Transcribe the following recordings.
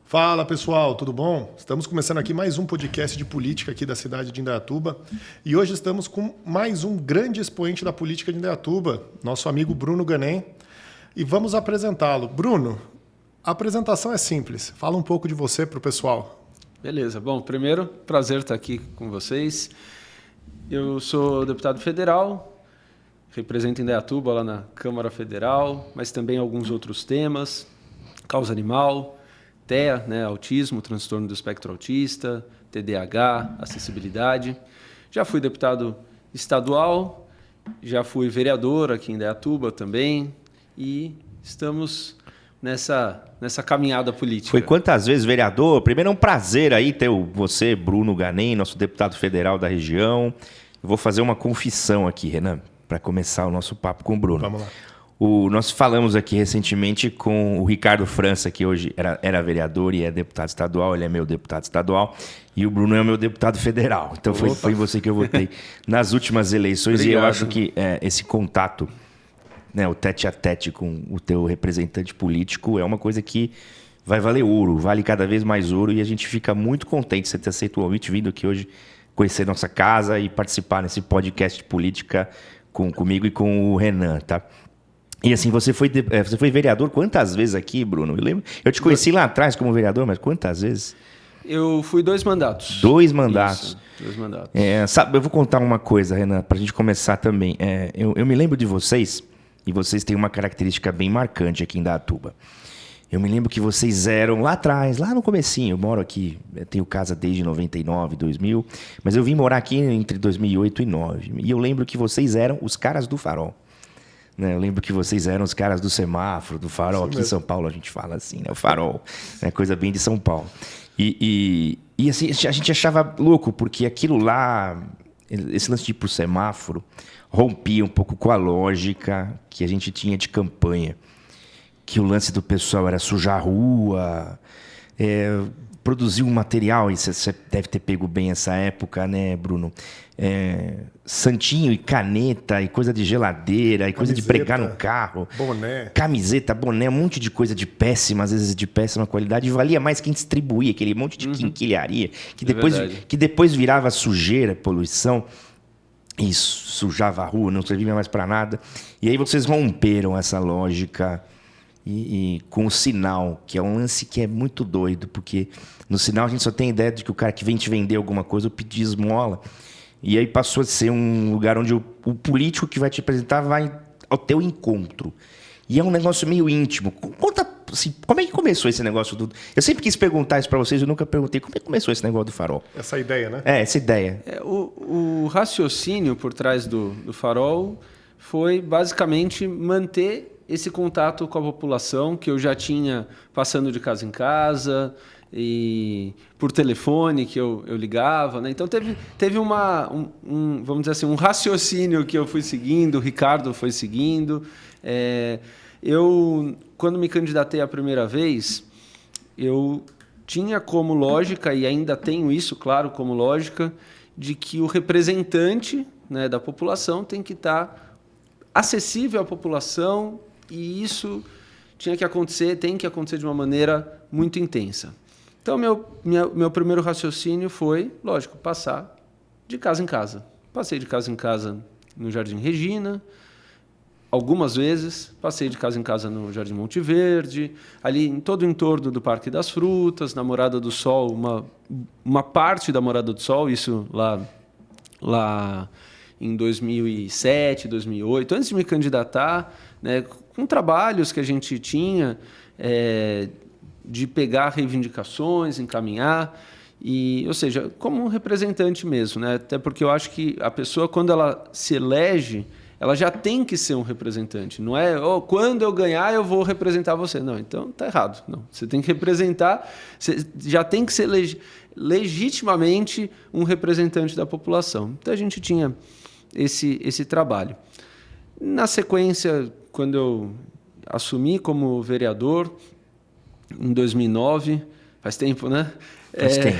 Fala pessoal, tudo bom? Estamos começando aqui mais um podcast de política aqui da cidade de Indaiatuba e hoje estamos com mais um grande expoente da política de Indaiatuba, nosso amigo Bruno Ganem, e vamos apresentá-lo. Bruno, a apresentação é simples, fala um pouco de você para o pessoal. Beleza, bom, primeiro, prazer estar aqui com vocês. Eu sou deputado federal, represento Indaiatuba lá na Câmara Federal, mas também alguns outros temas, causa animal, TEA, né, autismo, transtorno do espectro autista, TDAH, acessibilidade. Já fui deputado estadual, já fui vereador aqui em Indaiatuba também e estamos nessa caminhada política. Foi quantas vezes vereador? Primeiro é um prazer aí ter você, Bruno Ganem, nosso deputado federal da região. Eu vou fazer uma confissão aqui, Renan, para começar o nosso papo com o Bruno. Vamos lá. Nós falamos aqui recentemente com o Ricardo França, que hoje era vereador e é deputado estadual, ele é meu deputado estadual, e o Bruno é o meu deputado federal. Então foi você que eu votei nas últimas eleições. Obrigado. E eu acho que esse contato, né, o tete a tete com o teu representante político é uma coisa que vai valer ouro, vale cada vez mais ouro, e a gente fica muito contente de você ter aceito o convite, vindo aqui hoje conhecer nossa casa e participar nesse podcast de política comigo e com o Renan, tá? E assim, você foi vereador quantas vezes aqui, Bruno? Eu te conheci lá atrás como vereador, mas quantas vezes? Eu fui 2 mandatos. 2 mandatos? Isso, 2 mandatos. Sabe, eu vou contar uma coisa, Renan, para a gente começar também. Eu me lembro de vocês, e vocês têm uma característica bem marcante aqui em Indaiatuba. Eu me lembro que vocês eram lá atrás, lá no comecinho, eu moro aqui, eu tenho casa desde 99, 2000, mas eu vim morar aqui entre 2008 e 2009. E eu lembro que vocês eram os caras do farol. Eu lembro que vocês eram os caras do semáforo, do farol. Aqui em São Paulo a gente fala assim, né? O farol. É coisa bem de São Paulo. E assim, a gente achava louco, porque aquilo lá, esse lance de ir pro semáforo, rompia um pouco com a lógica que a gente tinha de campanha. Que o lance do pessoal era sujar a rua, produzir um material, e você deve ter pego bem essa época, né, Bruno? Santinho e caneta, e coisa de geladeira, e coisa de pregar no carro. Boné. Camiseta, boné, um monte de coisa de péssima, às vezes de péssima qualidade. E valia mais quem distribuía, aquele monte de quinquilharia, que depois virava sujeira, poluição, e sujava a rua, não servia mais para nada. E aí vocês romperam essa lógica e com o sinal, que é um lance que é muito doido, porque no sinal a gente só tem a ideia de que o cara que vem te vender alguma coisa ou pedir esmola. E aí passou a ser um lugar onde o político que vai te apresentar vai ao teu encontro. E é um negócio meio íntimo. Conta assim, como é que começou esse negócio do... Eu sempre quis perguntar isso para vocês, eu nunca perguntei. Como é que começou esse negócio do farol? Essa ideia, né? Essa ideia. O raciocínio por trás do farol foi basicamente manter esse contato com a população que eu já tinha passando de casa em casa e por telefone que eu ligava, né? Então teve vamos dizer assim, um raciocínio que eu fui seguindo, o Ricardo foi seguindo. Eu, quando me candidatei a primeira vez, eu tinha como lógica, e ainda tenho isso, claro, como lógica, de que o representante, né, da população tem que estar acessível à população, e isso tem que acontecer de uma maneira muito intensa. Então, meu primeiro raciocínio foi, lógico, passar de casa em casa. Passei de casa em casa no Jardim Regina, algumas vezes, passei de casa em casa no Jardim Monte Verde, ali em todo o entorno do Parque das Frutas, na Morada do Sol, uma parte da Morada do Sol, isso lá em 2007, 2008, antes de me candidatar, né, com trabalhos que a gente tinha de pegar reivindicações, encaminhar, ou seja, como um representante mesmo, né? Até porque eu acho que a pessoa, quando ela se elege, ela já tem que ser um representante. Não é, quando eu ganhar, eu vou representar você. Não, então está errado. Não, você tem que representar, você já tem que se legitimamente um representante da população. Então, a gente tinha esse trabalho. Na sequência, quando eu assumi como vereador, em 2009, faz tempo, né? Faz tempo.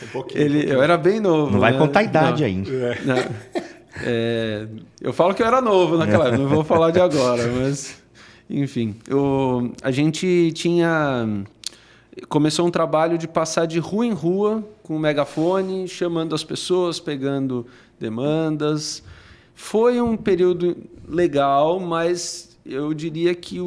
Um pouquinho. Eu era bem novo. Não vai né? contar a idade ainda. Eu falo que eu era novo naquela época, não vou falar de agora, mas enfim. A gente começou um trabalho de passar de rua em rua com um megafone, chamando as pessoas, pegando demandas. Foi um período legal, mas eu diria que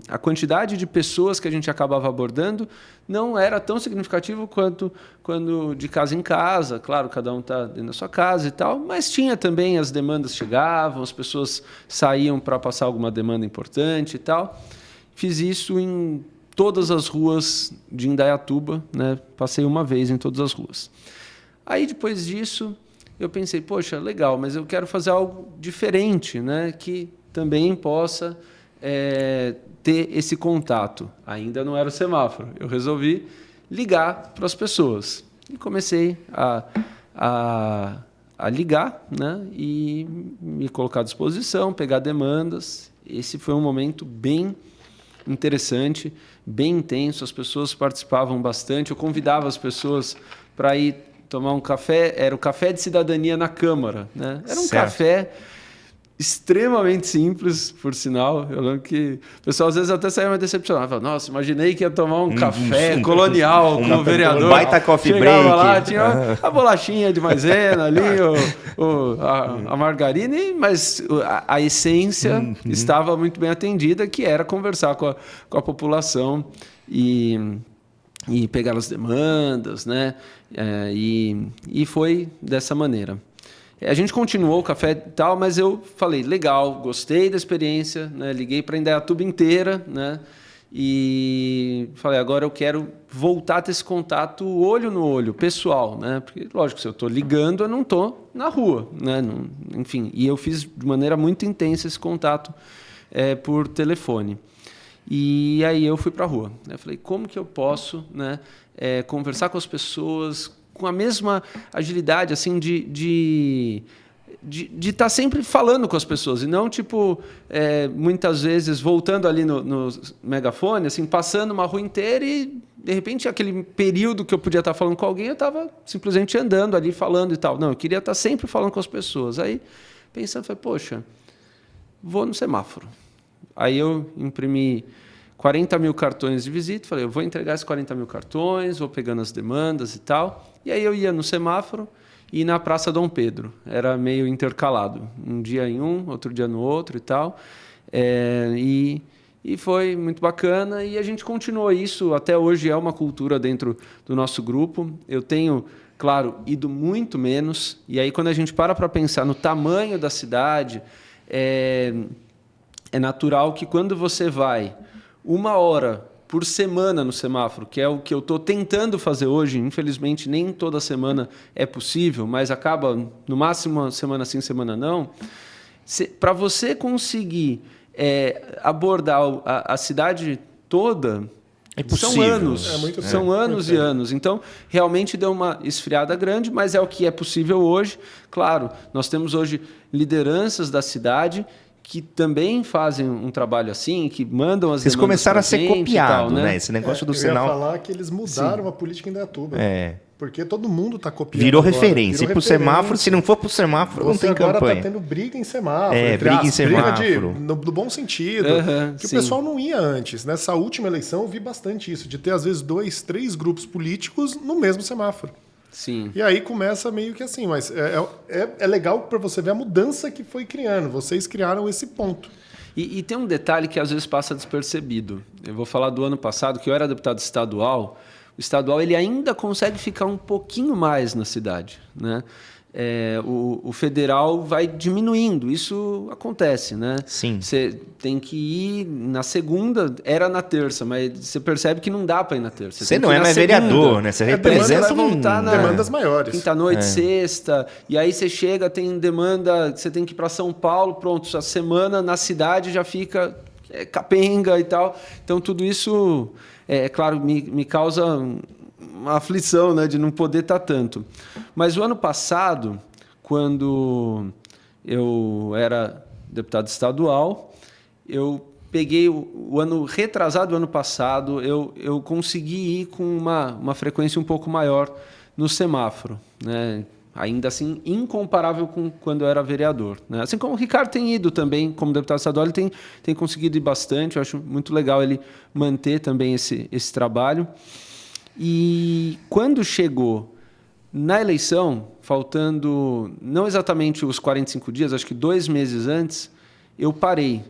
a quantidade de pessoas que a gente acabava abordando não era tão significativo quanto quando de casa em casa. Claro, cada um está dentro da sua casa e tal, mas tinha também, as demandas chegavam, as pessoas saíam para passar alguma demanda importante e tal. Fiz isso em todas as ruas de Indaiatuba, né? Passei uma vez em todas as ruas. Aí, depois disso, eu pensei, poxa, legal, mas eu quero fazer algo diferente, né? Que também possa ter esse contato. Ainda não era o semáforo. Eu resolvi ligar para as pessoas. E comecei a ligar, né? E me colocar à disposição, pegar demandas. Esse foi um momento bem interessante, bem intenso. As pessoas participavam bastante. Eu convidava as pessoas para ir tomar um café. Era o café de cidadania na Câmara, né? Era um café extremamente simples, por sinal. Eu lembro que o pessoal às vezes até saía mais decepcionado. Falava, nossa, imaginei que ia tomar um café colonial com o vereador. Um baita coffee Chegava break. lá, tinha a bolachinha de maisena ali, a margarina, mas a essência estava muito bem atendida, que era conversar com a população e pegar as demandas, né? E foi dessa maneira. A gente continuou o café e tal, mas eu falei, legal, gostei da experiência, né? Liguei para a Indaiatuba inteira, né? E falei, agora eu quero voltar a ter esse contato olho no olho, pessoal, né? Porque, lógico, se eu estou ligando, eu não estou na rua, né? Enfim, e eu fiz de maneira muito intensa esse contato por telefone. E aí eu fui para a rua. Eu falei, como que eu posso, né, conversar com as pessoas com a mesma agilidade, assim, de estar sempre falando com as pessoas, e não, tipo, muitas vezes voltando ali no megafone, assim, passando uma rua inteira e, de repente, aquele período que eu podia estar falando com alguém, eu estava simplesmente andando ali, falando e tal. Não, eu queria estar sempre falando com as pessoas. Aí, pensando, falei, poxa, vou no semáforo. Aí eu imprimi 40 mil cartões de visita, falei, eu vou entregar esses 40 mil cartões, vou pegando as demandas e tal. E aí eu ia no semáforo e na Praça Dom Pedro. Era meio intercalado. Um dia em um, outro dia no outro e tal. E foi muito bacana. E a gente continuou isso. Até hoje é uma cultura dentro do nosso grupo. Eu tenho, claro, ido muito menos. E aí, quando a gente para pensar no tamanho da cidade, é natural que quando você vai 1 hora por semana no semáforo, que é o que eu estou tentando fazer hoje, infelizmente nem toda semana é possível, mas acaba no máximo uma semana sim, semana não, para você conseguir abordar a cidade toda, são anos, são anos e anos. Então, realmente deu uma esfriada grande, mas é o que é possível hoje. Claro, nós temos hoje lideranças da cidade que também fazem um trabalho assim, que mandam as demandas. Vocês começaram a ser copiados, né? Esse negócio do sinal. Eu ia falar que eles mudaram a política em Indaiatuba. Porque todo mundo está copiando. Virou referência. E pro semáforo, se não for pro semáforo, não tem campanha. Agora está tendo briga em semáforo. Briga em semáforo. Do bom sentido. Que sim. O pessoal não ia antes. Nessa última eleição eu vi bastante isso, de ter às vezes 2, 3 grupos políticos no mesmo semáforo. Sim. E aí começa meio que assim, mas é legal para você ver a mudança que foi criando. Vocês criaram esse ponto. E tem um detalhe que às vezes passa despercebido. Eu vou falar do ano passado, que eu era deputado estadual. O estadual ele ainda consegue ficar um pouquinho mais na cidade, né? O federal vai diminuindo, isso acontece, né? Sim. Você tem que ir na segunda, era na terça, mas você percebe que não dá para ir na terça. Você não é mais vereador, né? Você representa demandas maiores. Quinta-noite, sexta, e aí você chega, tem demanda, você tem que ir para São Paulo, pronto, a semana na cidade já fica capenga e tal. Então, tudo isso, claro, me causa uma aflição, né, de não poder estar tanto. Mas o ano passado, quando eu era deputado estadual, eu peguei o ano retrasado, o ano passado, eu consegui ir com uma frequência um pouco maior no semáforo, né? Ainda assim, incomparável com quando eu era vereador, né? Assim como o Ricardo tem ido também, como deputado estadual, ele tem conseguido ir bastante. Eu acho muito legal ele manter também esse trabalho. E quando chegou na eleição, faltando não exatamente os 45 dias, acho que 2 meses antes, eu parei.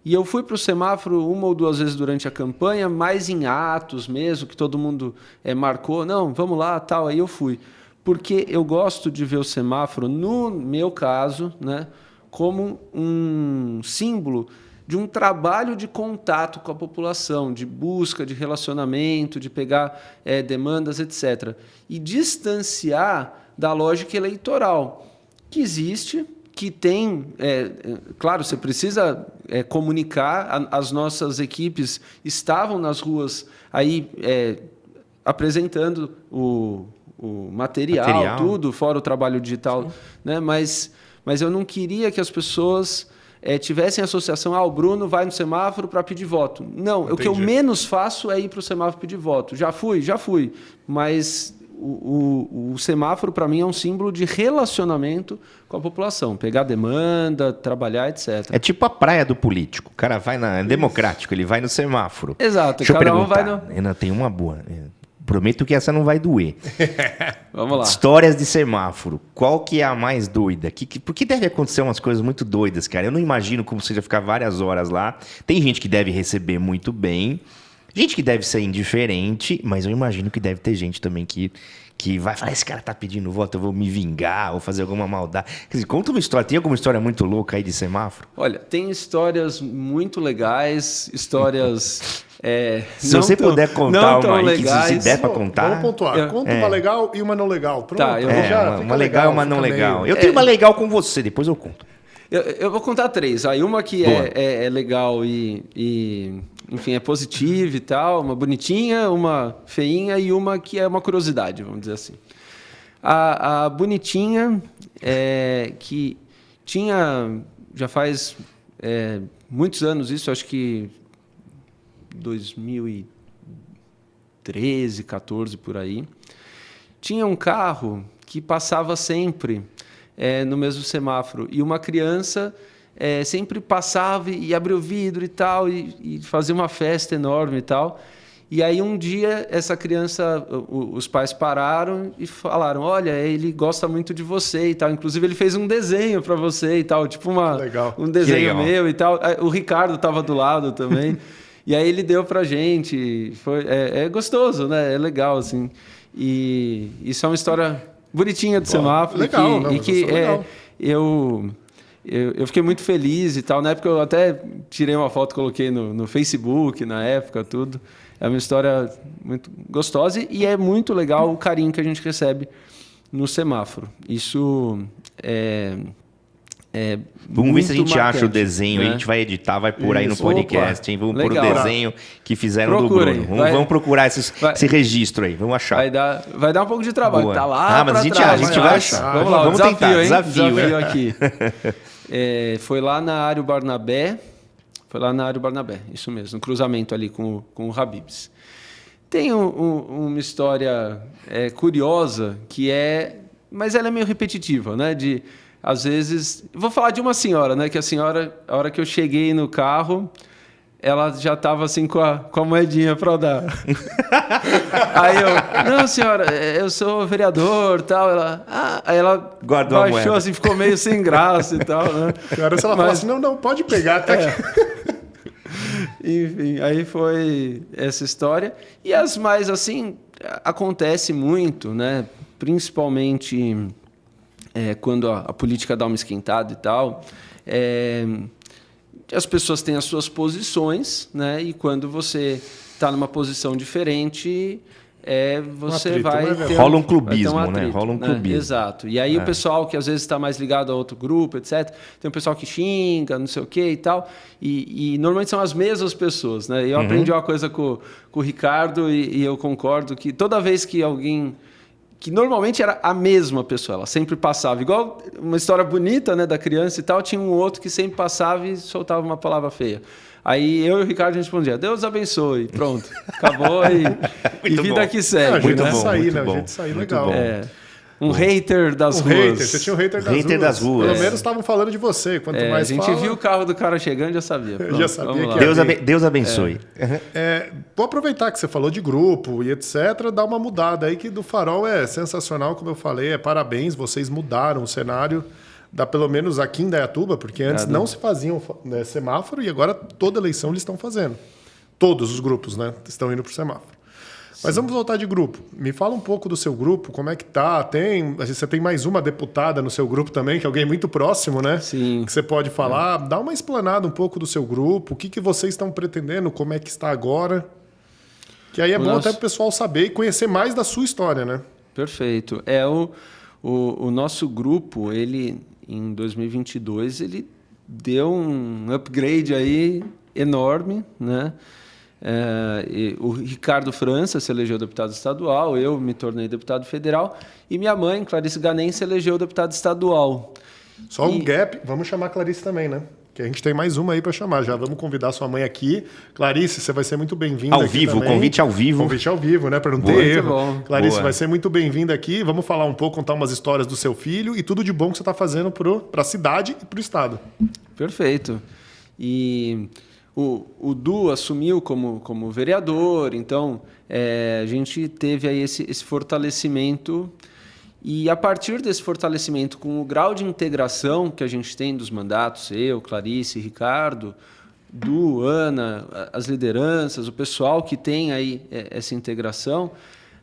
E eu fui para o semáforo 1 ou 2 vezes durante a campanha, mais em atos mesmo, que todo mundo marcou. Não, vamos lá, tal. Aí eu fui. Porque eu gosto de ver o semáforo, no meu caso, né, como um símbolo de um trabalho de contato com a população, de busca, de relacionamento, de pegar demandas, etc. E distanciar da lógica eleitoral, que existe, que tem... claro, você precisa comunicar, as nossas equipes estavam nas ruas aí apresentando o material, tudo, fora o trabalho digital, né? Mas eu não queria que as pessoas tivessem associação, o Bruno vai no semáforo para pedir voto. Não, o que eu menos faço é ir para o semáforo pedir voto. Já fui, mas o semáforo, para mim, é um símbolo de relacionamento com a população. Pegar demanda, trabalhar, etc. É tipo a praia do político. O cara vai é democrático, ele vai no semáforo. Exato. Deixa eu perguntar. Renan, tem uma boa... Prometo que essa não vai doer. Vamos lá. Histórias de semáforo. Qual que é a mais doida? Porque deve acontecer umas coisas muito doidas, cara. Eu não imagino como seja ficar várias horas lá. Tem gente que deve receber muito bem. Gente que deve ser indiferente. Mas eu imagino que deve ter gente também que vai falar, esse cara tá pedindo voto, eu vou me vingar, vou fazer alguma maldade. Quer dizer, conta uma história. Tem alguma história muito louca aí de semáforo? Olha, tem histórias muito legais, histórias... se você puder contar uma aí, legais, que se der pra contar. Vamos pontuar. Conta uma legal e uma não legal. Pronto. Tá, uma legal e uma não legal. Eu tenho uma legal com você, depois eu conto. Eu vou contar 3. Aí uma que é legal e enfim, é positiva e tal, uma bonitinha, uma feinha e uma que é uma curiosidade, vamos dizer assim. A bonitinha que tinha, já faz muitos anos isso, acho que 2013, 14, por aí, tinha um carro que passava sempre no mesmo semáforo, e uma criança sempre passava e abria o vidro e tal, e fazia uma festa enorme e tal. E aí um dia essa criança, os pais pararam e falaram, olha, ele gosta muito de você e tal, inclusive ele fez um desenho para você e tal, tipo um desenho meu e tal. O Ricardo estava do lado também. E aí ele deu pra gente, é gostoso, né? É legal, assim. E isso é uma história bonitinha do semáforo. Legal, legal. Eu fiquei muito feliz e tal. Na época eu até tirei uma foto, coloquei no Facebook, na época, tudo. É uma história muito gostosa e é muito legal o carinho que a gente recebe no semáforo. Isso vamos ver se a gente marcante, acha o desenho, né? A gente vai editar, vai pôr aí no podcast, hein? Vamos pôr o desenho que fizeram Procurem, do Bruno. Vamos procurar esse registro aí, vamos achar. Vai dar um pouco de trabalho. Boa. Tá lá mas a gente vai achar. Vamos lá, vamos desafio, tentar, hein? desafio aqui. Foi lá na Área Barnabé. Isso mesmo, no cruzamento ali com o Habib's. Tem uma história curiosa mas ela é meio repetitiva, né? Às vezes... Vou falar de uma senhora, né? Que a senhora, a hora que eu cheguei no carro, ela já estava assim com a moedinha para dar. Aí eu... Não, senhora, eu sou vereador e tal. Aí ela guardou baixou a moeda. assim, ficou meio sem graça e tal, né? Agora se ela fala assim, não, pode pegar, tá aqui. Enfim, aí foi essa história. E as mais, assim, acontece muito, né? Principalmente... quando a política dá uma esquentada e tal, as pessoas têm as suas posições, né? E quando você está numa posição diferente, você atrito, vai né? ter Rola um vai ter clubismo, né? atrito, Rola um clubismo. Exato. E aí o pessoal que às vezes está mais ligado a outro grupo, etc., tem um pessoal que xinga, não sei o quê e tal, e normalmente são as mesmas pessoas, né? Eu aprendi uma coisa com o Ricardo e eu concordo que toda vez que alguém... que normalmente era a mesma pessoa, ela sempre passava. Igual uma história bonita, né, da criança e tal, tinha um outro que sempre passava e soltava uma palavra feia. Aí eu e o Ricardo respondia, Deus abençoe, pronto, acabou e vida bom. que segue. A gente Muito né? bom, sair, muito né? A bom, gente sair muito legal. bom. Um hater das Um ruas. hater, você tinha um hater das Hater ruas. das ruas. Pelo menos estavam falando de você. Quanto A mais gente fala, viu o carro do cara chegando e já sabia. Pronto, já sabia vamos lá. que Deus abençoe. Vou aproveitar que você falou de grupo e etc, dar uma mudada aí que do Farol é sensacional, como eu falei, parabéns, vocês mudaram o cenário pelo menos aqui em Indaiatuba, porque antes não se faziam, né, semáforo e agora toda eleição eles estão fazendo. Todos os grupos, né, estão indo para o semáforo. Mas vamos voltar de grupo. Me fala um pouco do seu grupo, como é que tá? Você tem mais uma deputada no seu grupo também, que é alguém muito próximo, né? Sim. Que você pode falar. Dá uma explanada um pouco do seu grupo, o que vocês estão pretendendo, como é que está agora. Que aí é bom até para o pessoal saber e conhecer mais da sua história, né? Perfeito. O nosso grupo, ele em 2022, ele deu um upgrade aí enorme, né? O Ricardo França se elegeu deputado estadual, eu me tornei deputado federal e minha mãe, Clarice Ganem, se elegeu deputada estadual. Só um gap, vamos chamar a Clarice também, né? Que a gente tem mais uma aí para chamar. Já vamos convidar sua mãe aqui. Clarice, você vai ser muito bem-vinda Ao aqui vivo, também. convite ao vivo. Convite ao vivo, né? Para não ter Muito erro. bom. Clarice, Boa. vai ser muito bem-vinda aqui. Vamos falar um pouco, contar umas histórias do seu filho e tudo de bom que você está fazendo para a cidade e para o estado. Perfeito. E o Du assumiu como vereador, então a gente teve aí esse fortalecimento. E a partir desse fortalecimento, com o grau de integração que a gente tem dos mandatos, eu, Clarice, Ricardo, Du, Ana, as lideranças, o pessoal que tem aí essa integração,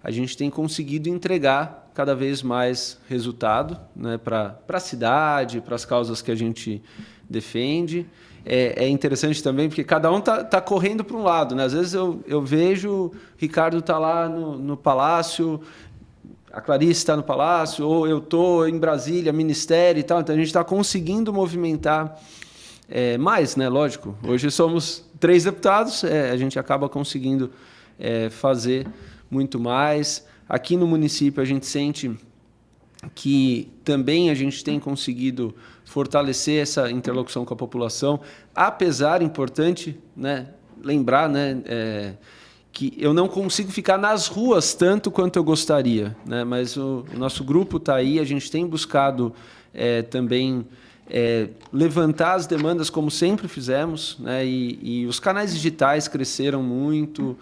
a gente tem conseguido entregar cada vez mais resultado, né, para a cidade, para as causas que a gente defende. É interessante também, porque cada um tá correndo para um lado, né? Às vezes eu vejo o Ricardo tá lá no Palácio, a Clarice está no Palácio, ou eu estou em Brasília, Ministério e tal. Então, a gente está conseguindo movimentar mais, né? Lógico. Hoje somos 3 deputados, a gente acaba conseguindo fazer muito mais. Aqui no município, a gente sente que também a gente tem conseguido fortalecer essa interlocução com a população, apesar, importante, né, lembrar, né, que eu não consigo ficar nas ruas tanto quanto eu gostaria, né, mas o nosso grupo está aí, a gente tem buscado também levantar as demandas como sempre fizemos, né, e os canais digitais cresceram muito,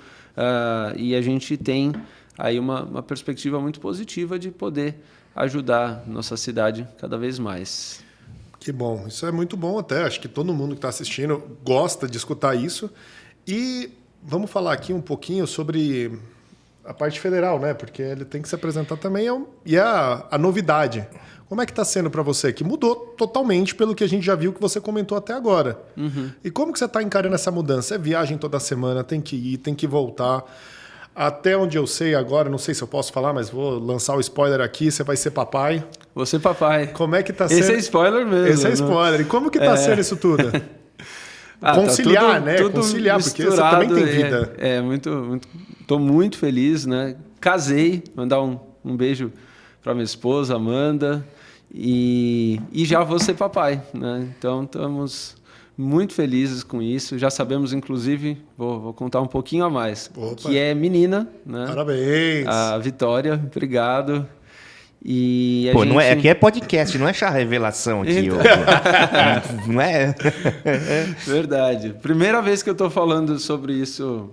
e a gente tem aí uma perspectiva muito positiva de poder ajudar nossa cidade cada vez mais. Que bom, isso é muito bom até. Acho que todo mundo que está assistindo gosta de escutar isso. E vamos falar aqui um pouquinho sobre a parte federal, né? Porque ele tem que se apresentar também e é a novidade. Como é que está sendo para você? Que mudou totalmente pelo que a gente já viu que você comentou até agora. Uhum. E como que você está encarando essa mudança? É viagem toda semana, tem que ir, tem que voltar. Até onde eu sei agora, não sei se eu posso falar, mas vou lançar o spoiler aqui, você vai ser papai. Vou ser papai. Como é que tá sendo? Esse é spoiler mesmo. Esse é spoiler. E como que tá sendo isso tudo? Conciliar, tá né? Conciliar, porque você também tem vida. Tô muito feliz, né? Casei, mandar um beijo para minha esposa, Amanda, e já vou ser papai, né? Então, estamos muito felizes com isso. Já sabemos, inclusive, vou contar um pouquinho a mais, que é menina, né? Parabéns! A Vitória, obrigado. E Pô, não é, aqui é podcast, não é chá revelação aqui. Então. Não é? Verdade. Primeira vez que eu estou falando sobre isso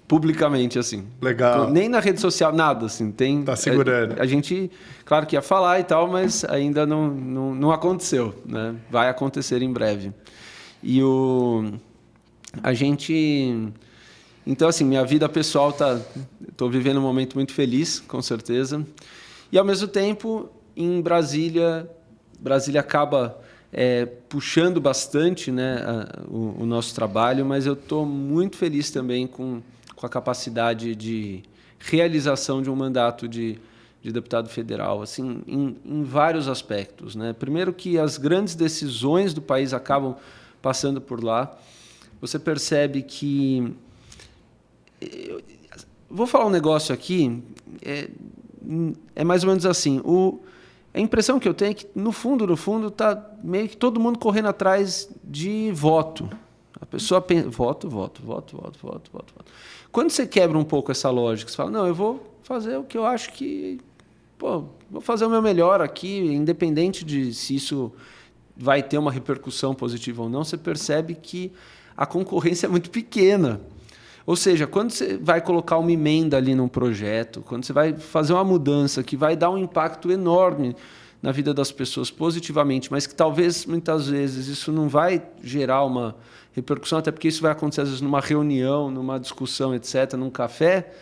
publicamente, assim. Legal. Nem na rede social, nada, assim. Tá segurando. A gente, claro que ia falar e tal, mas ainda não aconteceu, né? Vai acontecer em breve. E a gente... Então, assim, minha vida pessoal estou vivendo um momento muito feliz, com certeza. E, ao mesmo tempo, em Brasília acaba puxando bastante, né, o nosso trabalho, mas eu estou muito feliz também com a capacidade de realização de um mandato de deputado federal, assim, em vários aspectos, né? Primeiro que as grandes decisões do país acabam passando por lá. Você percebe que... Vou falar um negócio aqui, é mais ou menos assim. A impressão que eu tenho é que, no fundo, está meio que todo mundo correndo atrás de voto. A pessoa pensa, voto. Quando você quebra um pouco essa lógica, você fala, não, eu vou fazer o que eu acho que... vou fazer o meu melhor aqui, independente de se isso vai ter uma repercussão positiva ou não, você percebe que a concorrência é muito pequena. Ou seja, quando você vai colocar uma emenda ali num projeto, quando você vai fazer uma mudança que vai dar um impacto enorme na vida das pessoas positivamente, mas que talvez, muitas vezes, isso não vai gerar uma repercussão, até porque isso vai acontecer, às vezes, numa reunião, numa discussão, etc., num café,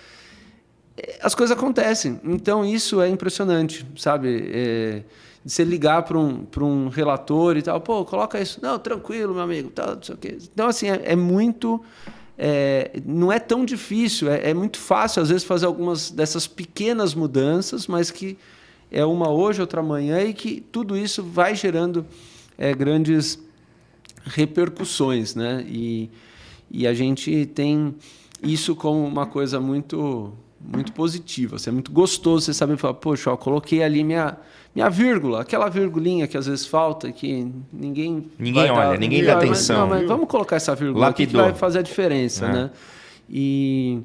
as coisas acontecem. Então, isso é impressionante, sabe? Você ligar para um relator e tal, coloca isso. Não, tranquilo, meu amigo, tá, não sei o quê. Então, assim, é muito... não é tão difícil, é muito fácil, às vezes, fazer algumas dessas pequenas mudanças, mas que é uma hoje, outra amanhã, e que tudo isso vai gerando grandes repercussões, né? E a gente tem isso como uma coisa muito positiva. Assim, é muito gostoso você saber falar, poxa, eu coloquei ali minha vírgula, aquela virgulinha que às vezes falta, que ninguém olha, ninguém dá atenção. Mas vamos colocar essa vírgula aqui que vai fazer a diferença, né? E,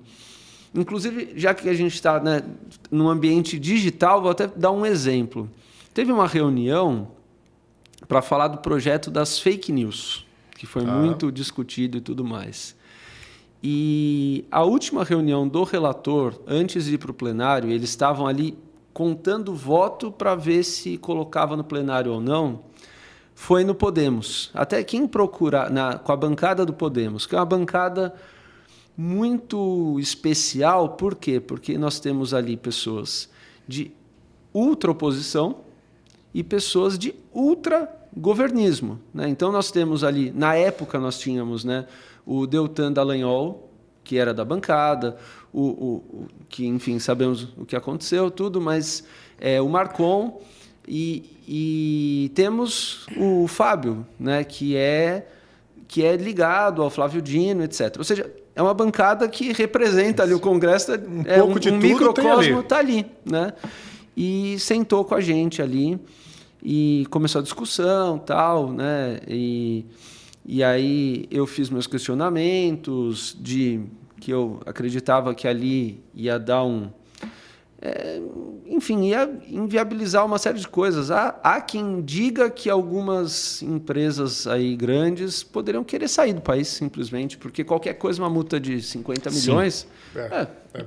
inclusive, já que a gente está, né, num ambiente digital, vou até dar um exemplo. Teve uma reunião para falar do projeto das fake news, que foi muito discutido e tudo mais. E a última reunião do relator, antes de ir para o plenário, eles estavam ali contando voto para ver se colocava no plenário ou não, foi no Podemos. Até quem procurar, com a bancada do Podemos, que é uma bancada muito especial. Por quê? Porque nós temos ali pessoas de ultra-oposição e pessoas de ultra-governismo, né? Então, nós temos ali, na época, nós tínhamos, né, o Deltan Dallagnol, que era da bancada, que, enfim, sabemos o que aconteceu, tudo, mas o Marcon, e temos o Fábio, né, que é ligado ao Flávio Dino, etc. Ou seja, é uma bancada que representa ali o Congresso, um microcosmo está ali, né? E sentou com a gente ali e começou a discussão, tal, né? E aí eu fiz meus questionamentos que eu acreditava que ali ia dar enfim, ia inviabilizar uma série de coisas. Há quem diga que algumas empresas aí grandes poderiam querer sair do país simplesmente, porque qualquer coisa, uma multa de 50 milhões...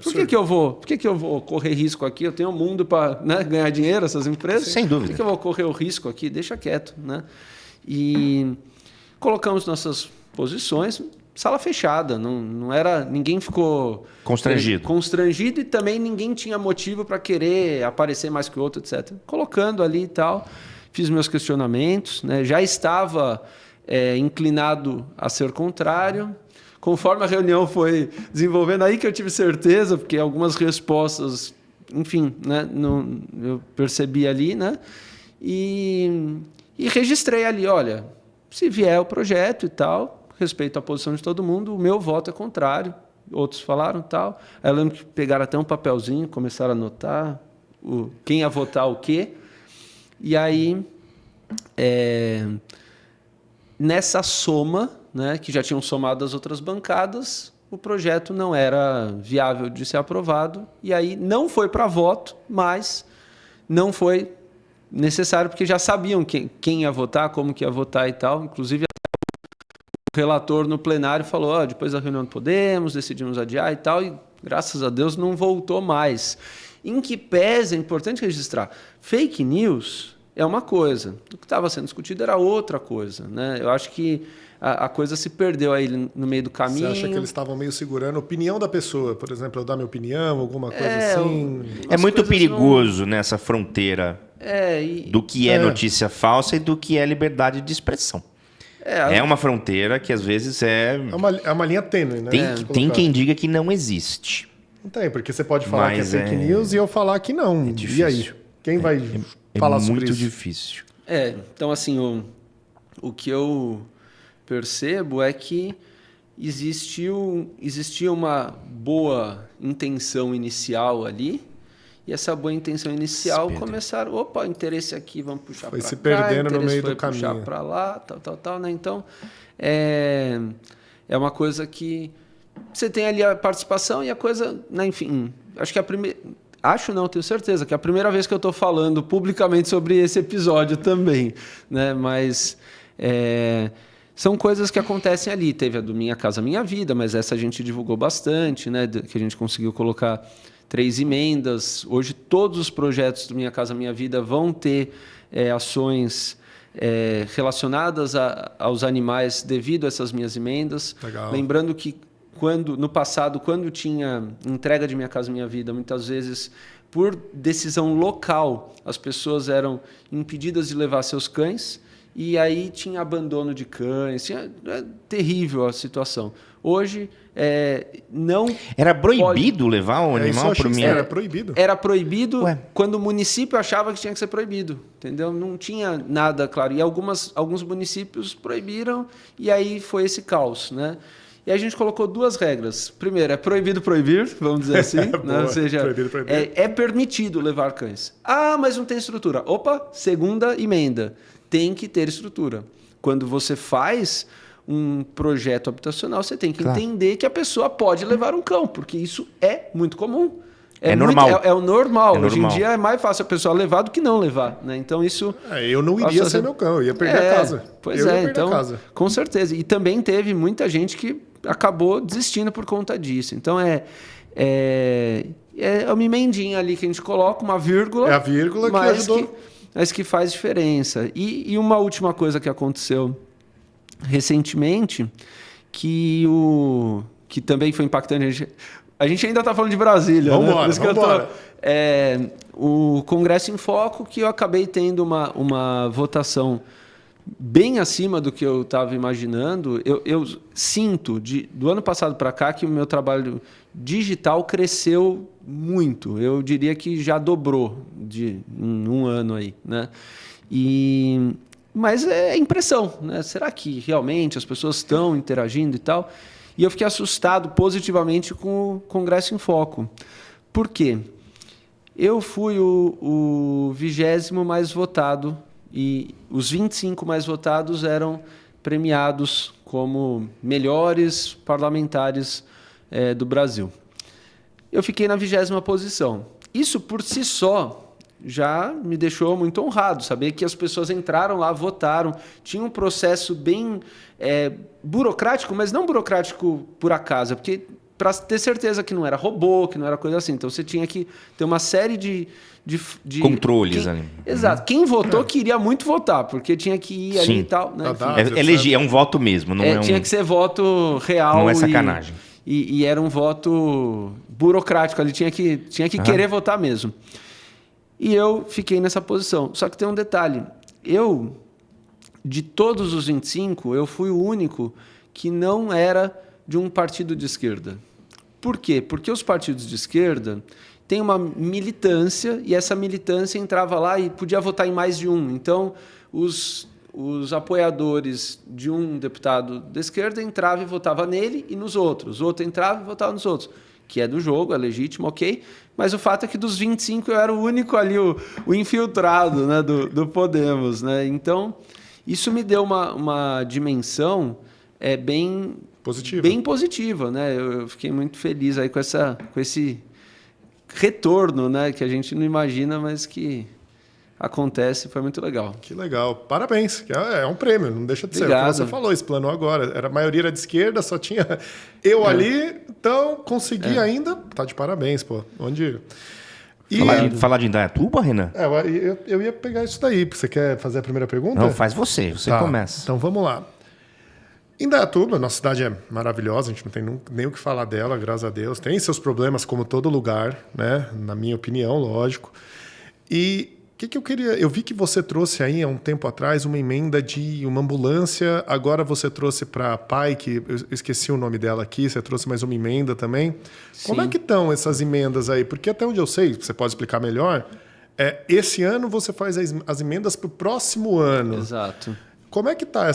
Por que eu vou correr risco aqui? Eu tenho um mundo para, né, ganhar dinheiro, essas empresas. Sem dúvida. Por que eu vou correr o risco aqui? Deixa quieto, né? E colocamos nossas posições, sala fechada, não era, ninguém ficou constrangido e também ninguém tinha motivo para querer aparecer mais que o outro, etc. Colocando ali e tal, fiz meus questionamentos, né? Já estava inclinado a ser contrário. Conforme a reunião foi desenvolvendo, aí que eu tive certeza, porque algumas respostas, enfim, né, eu percebi ali, né? E registrei ali, olha, se vier o projeto e tal, respeito à posição de todo mundo, o meu voto é contrário. Outros falaram tal. Aí eu lembro que pegaram até um papelzinho, começaram a anotar quem ia votar o quê. E aí, nessa soma, né, que já tinham somado as outras bancadas, o projeto não era viável de ser aprovado. E aí não foi para voto, mas não foi necessário, porque já sabiam quem ia votar, como que ia votar e tal. Inclusive, o relator no plenário falou, depois da reunião do Podemos, decidimos adiar e tal, e graças a Deus não voltou mais. Em que pese, é importante registrar, fake news é uma coisa, o que estava sendo discutido era outra coisa, né? Eu acho que a coisa se perdeu aí no meio do caminho. Você acha que eles estavam meio segurando a opinião da pessoa? Por exemplo, eu dar minha opinião, alguma coisa assim? É muito perigoso nessa fronteira do que é notícia falsa e do que é liberdade de expressão. É uma fronteira que às vezes É uma linha tênue, né? Tem quem diga que não existe. Não tem, porque você pode falar que é fake news e eu falar que não. difícil. E aí? Quem vai falar sobre isso? É muito difícil. Então assim, o que eu percebo é que existia uma boa intenção inicial ali, e essa boa intenção inicial começaram, interesse aqui, vamos puxar para cá. Foi se perdendo no meio do puxar caminho. para lá, tal, né? Então, é uma coisa que você tem ali a participação e a coisa, né? Enfim, acho que tenho certeza que é a primeira vez que eu estou falando publicamente sobre esse episódio também, né? Mas são coisas que acontecem ali. Teve a do Minha Casa Minha Vida, mas essa a gente divulgou bastante, né? Que a gente conseguiu colocar 3 emendas. Hoje todos os projetos do Minha Casa Minha Vida vão ter ações relacionadas aos animais devido a essas minhas emendas. Legal. Lembrando que no passado, quando tinha entrega de Minha Casa Minha Vida, muitas vezes, por decisão local, as pessoas eram impedidas de levar seus cães, e aí tinha abandono de cães. É terrível a situação. Hoje, não... Era proibido levar o animal para o minha... Era proibido. Era proibido quando o município achava que tinha que ser proibido, entendeu? Não tinha nada claro. E alguns municípios proibiram, e aí foi esse caos, né? E a gente colocou 2 regras. Primeiro, é proibido proibir, vamos dizer assim. Né? Ou seja, é permitido levar cães. Ah, mas não tem estrutura. Segunda emenda. Tem que ter estrutura. Quando você faz um projeto habitacional, você tem que entender que a pessoa pode levar um cão, porque isso é muito comum. Normal. É o normal. Hoje em dia é mais fácil a pessoa levar do que não levar, né? Então isso... eu não iria ser meu cão, eu ia perder a casa. Pois então, com certeza. E também teve muita gente que acabou desistindo por conta disso. Então é uma emendinha ali que a gente coloca, uma vírgula. É a vírgula que ajudou. Mas que faz diferença. E uma última coisa que aconteceu recentemente, que também foi impactante. A gente ainda está falando de Brasília. Vamos né? embora. O Congresso em Foco, que eu acabei tendo uma votação bem acima do que eu estava imaginando. Eu sinto, do ano passado para cá, que o meu trabalho digital cresceu muito. Eu diria que já dobrou em um ano aí, né? Mas é impressão, né? Será que realmente as pessoas estão interagindo e tal? E eu fiquei assustado positivamente com o Congresso em Foco. Por quê? Eu fui o 20º mais votado, e os 25 mais votados eram premiados como melhores parlamentares do Brasil. Eu fiquei na 20ª posição. Isso, por si só, já me deixou muito honrado, saber que as pessoas entraram lá, votaram, tinha um processo bem burocrático, mas não burocrático por acaso, porque para ter certeza que não era robô, que não era coisa assim. Então você tinha que ter uma série de controles ali. Exato. Quem votou queria muito votar, porque tinha que ir ali e tal. Né? É um voto mesmo, não é tinha que ser voto real. Não é sacanagem. E era um voto burocrático, ali tinha que querer votar mesmo. E eu fiquei nessa posição. Só que tem um detalhe. De todos os 25, eu fui o único que não era de um partido de esquerda. Por quê? Porque os partidos de esquerda têm uma militância, e essa militância entrava lá e podia votar em mais de um. Então, os apoiadores de um deputado de esquerda entravam e votavam nele e nos outros. O outro entrava e votava nos outros. Que é do jogo, é legítimo, ok. Mas o fato é que dos 25 eu era o único ali, o infiltrado, né, do Podemos. Né? Então, isso me deu uma dimensão bem positiva. Né? Eu fiquei muito feliz aí com esse retorno, né, que a gente não imagina, mas que acontece, foi muito legal. Que legal. Parabéns. É um prêmio, não deixa de ser. Obrigado. O que você falou, explanou agora. A maioria era de esquerda, só tinha eu ali, então consegui ainda. Tá de parabéns, pô. Falar de Indaiatuba, Renan? Eu ia pegar isso daí. Você quer fazer a primeira pergunta? Não, faz você começa. Então vamos lá. Indaiatuba, nossa cidade é maravilhosa, a gente não tem nem o que falar dela, graças a Deus. Tem seus problemas, como todo lugar, né? Na minha opinião, lógico. E que eu queria... Eu vi que você trouxe aí, há um tempo atrás, uma emenda de uma ambulância. Agora você trouxe para a PAI, que eu esqueci o nome dela aqui. Você trouxe mais uma emenda também. Sim. Como é que estão essas emendas aí? Porque até onde eu sei, você pode explicar melhor, esse ano você faz as emendas para o próximo ano. Exato. Como é que está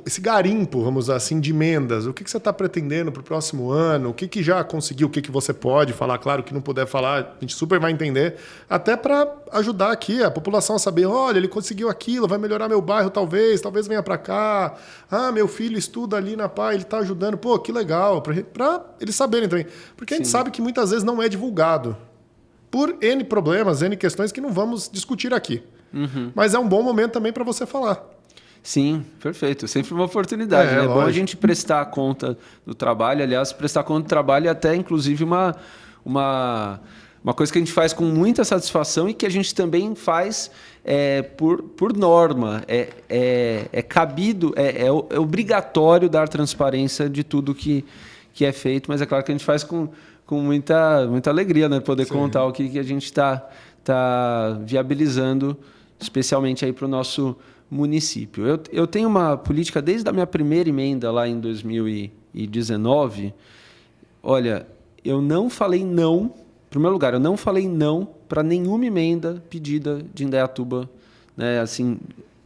esse garimpo, vamos usar assim, de emendas? O que você está pretendendo para o próximo ano? O que já conseguiu? O que você pode falar? Claro que não puder falar, a gente super vai entender. Até para ajudar aqui a população a saber, olha, ele conseguiu aquilo, vai melhorar meu bairro talvez venha para cá. Ah, meu filho estuda ali na PAI, ele está ajudando. Pô, que legal. Para eles saberem também. Porque a gente sabe que muitas vezes não é divulgado. Por N problemas, N questões que não vamos discutir aqui. Uhum. Mas é um bom momento também para você falar. Sim, perfeito. Sempre uma oportunidade. É bom a gente prestar conta do trabalho. Aliás, prestar conta do trabalho é até, inclusive, uma coisa que a gente faz com muita satisfação e que a gente também faz por norma. É cabido, é obrigatório dar transparência de tudo que é feito, mas é claro que a gente faz com muita alegria, né? Poder contar o que a gente está viabilizando, especialmente aí para o nosso município. Eu tenho uma política desde a minha primeira emenda lá em 2019. Olha, eu não falei não, em primeiro lugar, eu não falei não para nenhuma emenda pedida de Indaiatuba, né? Assim,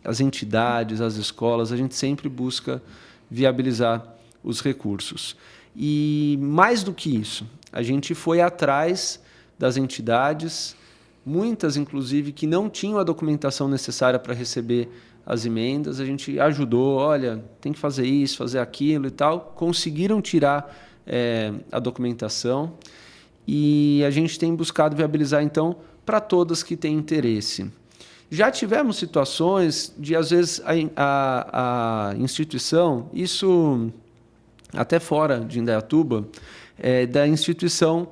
as entidades, as escolas, a gente sempre busca viabilizar os recursos. E mais do que isso, a gente foi atrás das entidades, muitas inclusive que não tinham a documentação necessária para receber as emendas, a gente ajudou, olha, tem que fazer isso, fazer aquilo e tal, conseguiram tirar a documentação e a gente tem buscado viabilizar, então, para todas que têm interesse. Já tivemos situações de, às vezes, a instituição, isso até fora de Indaiatuba, da instituição,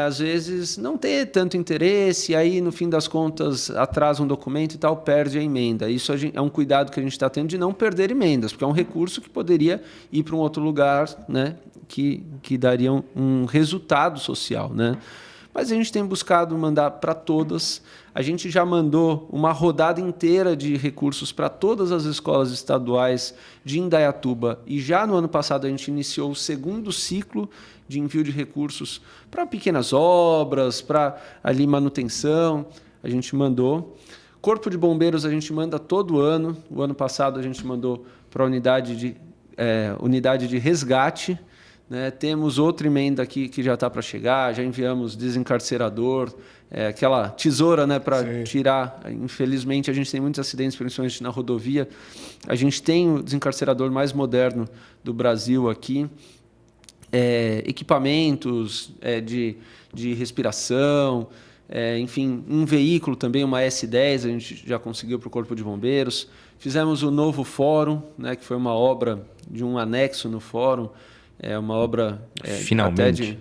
às vezes não ter tanto interesse, aí no fim das contas atrasa um documento e tal, perde a emenda. Isso é um cuidado que a gente está tendo de não perder emendas, porque é um recurso que poderia ir para um outro lugar, né, que daria um resultado social, né? Mas a gente tem buscado mandar para todas. A gente já mandou uma rodada inteira de recursos para todas as escolas estaduais de Indaiatuba e já no ano passado a gente iniciou o segundo ciclo de envio de recursos para pequenas obras, para ali manutenção. A gente mandou. Corpo de Bombeiros a gente manda todo ano. O ano passado a gente mandou para a unidade de resgate. Né? Temos outra emenda aqui que já está para chegar, já enviamos desencarcerador, aquela tesoura, né, para tirar. Infelizmente, a gente tem muitos acidentes, principalmente na rodovia. A gente tem o desencarcerador mais moderno do Brasil aqui. Equipamentos de respiração, enfim, um veículo também, uma S10, a gente já conseguiu para o Corpo de Bombeiros. Fizemos o novo fórum, né, que foi uma obra de um anexo no fórum. É uma obra... finalmente.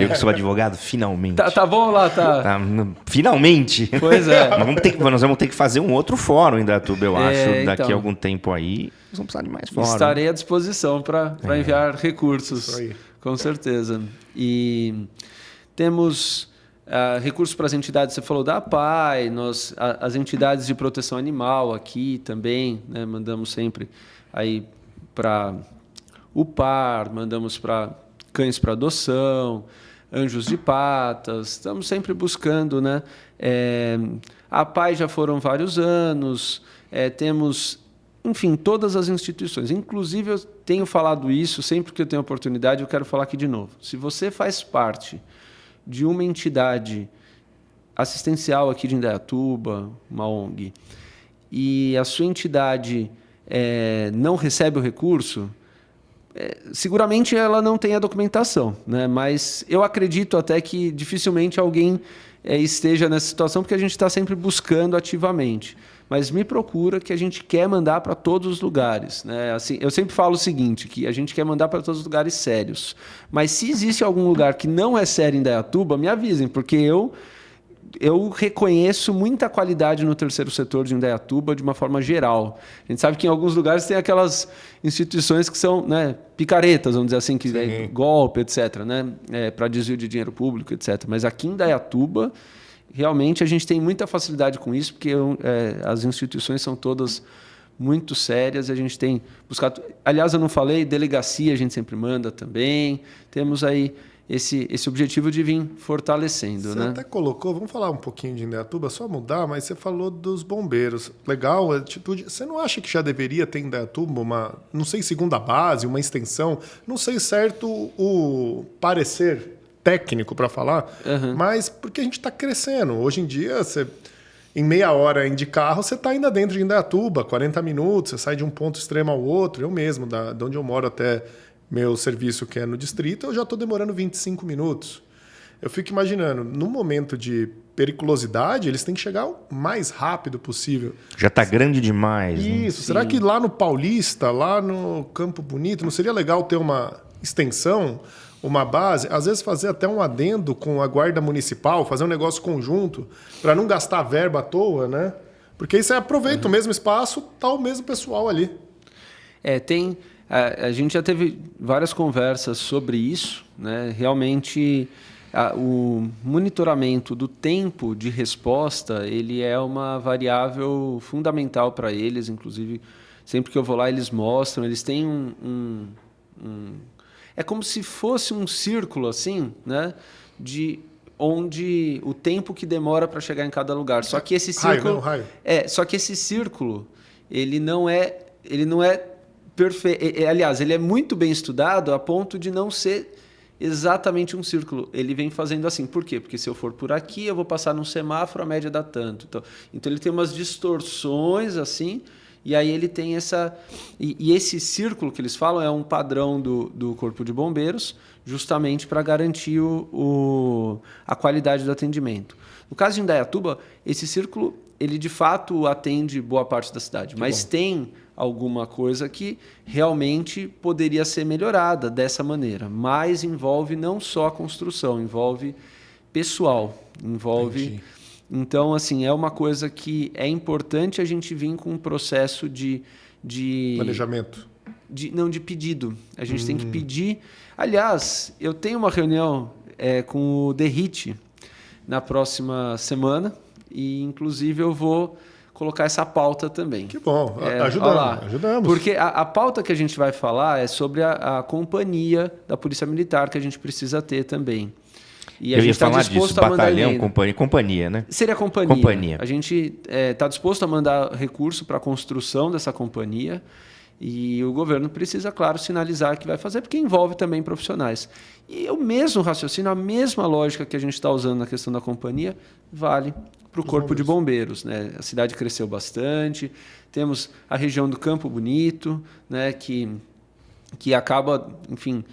Eu que sou advogado, finalmente. Tá bom lá, tá. Finalmente. Pois é. Nós vamos ter que fazer um outro fórum em Indaiatuba, eu acho. Então, daqui a algum tempo aí, nós vamos precisar de mais fórum. Estarei à disposição para enviar recursos, com certeza. E temos recursos para as entidades, você falou da PAI, as entidades de proteção animal aqui também, né, mandamos sempre aí para o PAR, mandamos para cães para adoção, Anjos de Patas, estamos sempre buscando, né? A PAI já foram vários anos, temos, enfim, todas as instituições. Inclusive, eu tenho falado isso, sempre que eu tenho oportunidade, eu quero falar aqui de novo. Se você faz parte de uma entidade assistencial aqui de Indaiatuba, uma ONG, e a sua entidade não recebe o recurso, seguramente ela não tem a documentação, né? Mas eu acredito até que dificilmente alguém esteja nessa situação, porque a gente está sempre buscando ativamente. Mas me procura, que a gente quer mandar para todos os lugares, né? Assim, eu sempre falo o seguinte, que a gente quer mandar para todos os lugares sérios. Mas se existe algum lugar que não é sério em Indaiatuba, me avisem, porque eu reconheço muita qualidade no terceiro setor de Indaiatuba de uma forma geral. A gente sabe que em alguns lugares tem aquelas instituições que são, né, picaretas, vamos dizer assim, que golpe, etc., né, para desvio de dinheiro público, etc. Mas aqui em Indaiatuba, realmente a gente tem muita facilidade com isso, porque as instituições são todas muito sérias, a gente tem buscado... Aliás, eu não falei, delegacia a gente sempre manda também, temos aí esse objetivo de vir fortalecendo. Você né? até colocou, vamos falar um pouquinho de Indaiatuba, só mudar, mas você falou dos bombeiros. Legal, a atitude. Você não acha que já deveria ter em Indaiatuba uma, não sei, segunda base, uma extensão? Não sei certo o parecer técnico para falar, mas porque a gente está crescendo. Hoje em dia, em meia hora de carro, você está ainda dentro de Indaiatuba, 40 minutos, você sai de um ponto extremo ao outro. Eu mesmo, de onde eu moro até meu serviço, que é no distrito, eu já estou demorando 25 minutos. Eu fico imaginando, no momento de periculosidade, eles têm que chegar o mais rápido possível. Já está grande demais. Isso. Né? Será que lá no Paulista, lá no Campo Bonito, não seria legal ter uma extensão, uma base, às vezes fazer até um adendo com a guarda municipal, fazer um negócio conjunto, para não gastar verba à toa, né? Porque aí você aproveita o mesmo espaço, tá o mesmo pessoal ali. A gente já teve várias conversas sobre isso, né? Realmente, o monitoramento do tempo de resposta, ele é uma variável fundamental para eles. Inclusive, sempre que eu vou lá, eles mostram, eles têm é como se fosse um círculo, assim, né? Onde o tempo que demora para chegar em cada lugar. Só que esse círculo, só que esse círculo, ele não é perfeito. Aliás, ele é muito bem estudado a ponto de não ser exatamente um círculo. Ele vem fazendo assim. Por quê? Porque se eu for por aqui, eu vou passar num semáforo, a média dá tanto. Então ele tem umas distorções assim. E aí ele tem essa... E esse círculo que eles falam é um padrão do Corpo de Bombeiros, justamente para garantir a qualidade do atendimento. No caso de Indaiatuba, esse círculo, ele de fato atende boa parte da cidade, mas tem alguma coisa que realmente poderia ser melhorada dessa maneira. Mas envolve não só a construção, envolve pessoal, envolve... Entendi. Então, assim, é uma coisa que é importante a gente vir com um processo de planejamento. De pedido. A gente tem que pedir. Aliás, eu tenho uma reunião com o DERIT na próxima semana e, inclusive, eu vou colocar essa pauta também. Que bom. Ajudamos. Porque a pauta que a gente vai falar é sobre a companhia da Polícia Militar que a gente precisa ter também. E a eu gente ia falar tá disposto disso, a mandar batalhão, companhia, né? Seria companhia. A gente está disposto a mandar recurso para a construção dessa companhia e o governo precisa, claro, sinalizar que vai fazer, porque envolve também profissionais. E o mesmo raciocínio, a mesma lógica que a gente está usando na questão da companhia, vale para o Corpo de Bombeiros. Né? A cidade cresceu bastante, temos a região do Campo Bonito, né, que acaba, enfim,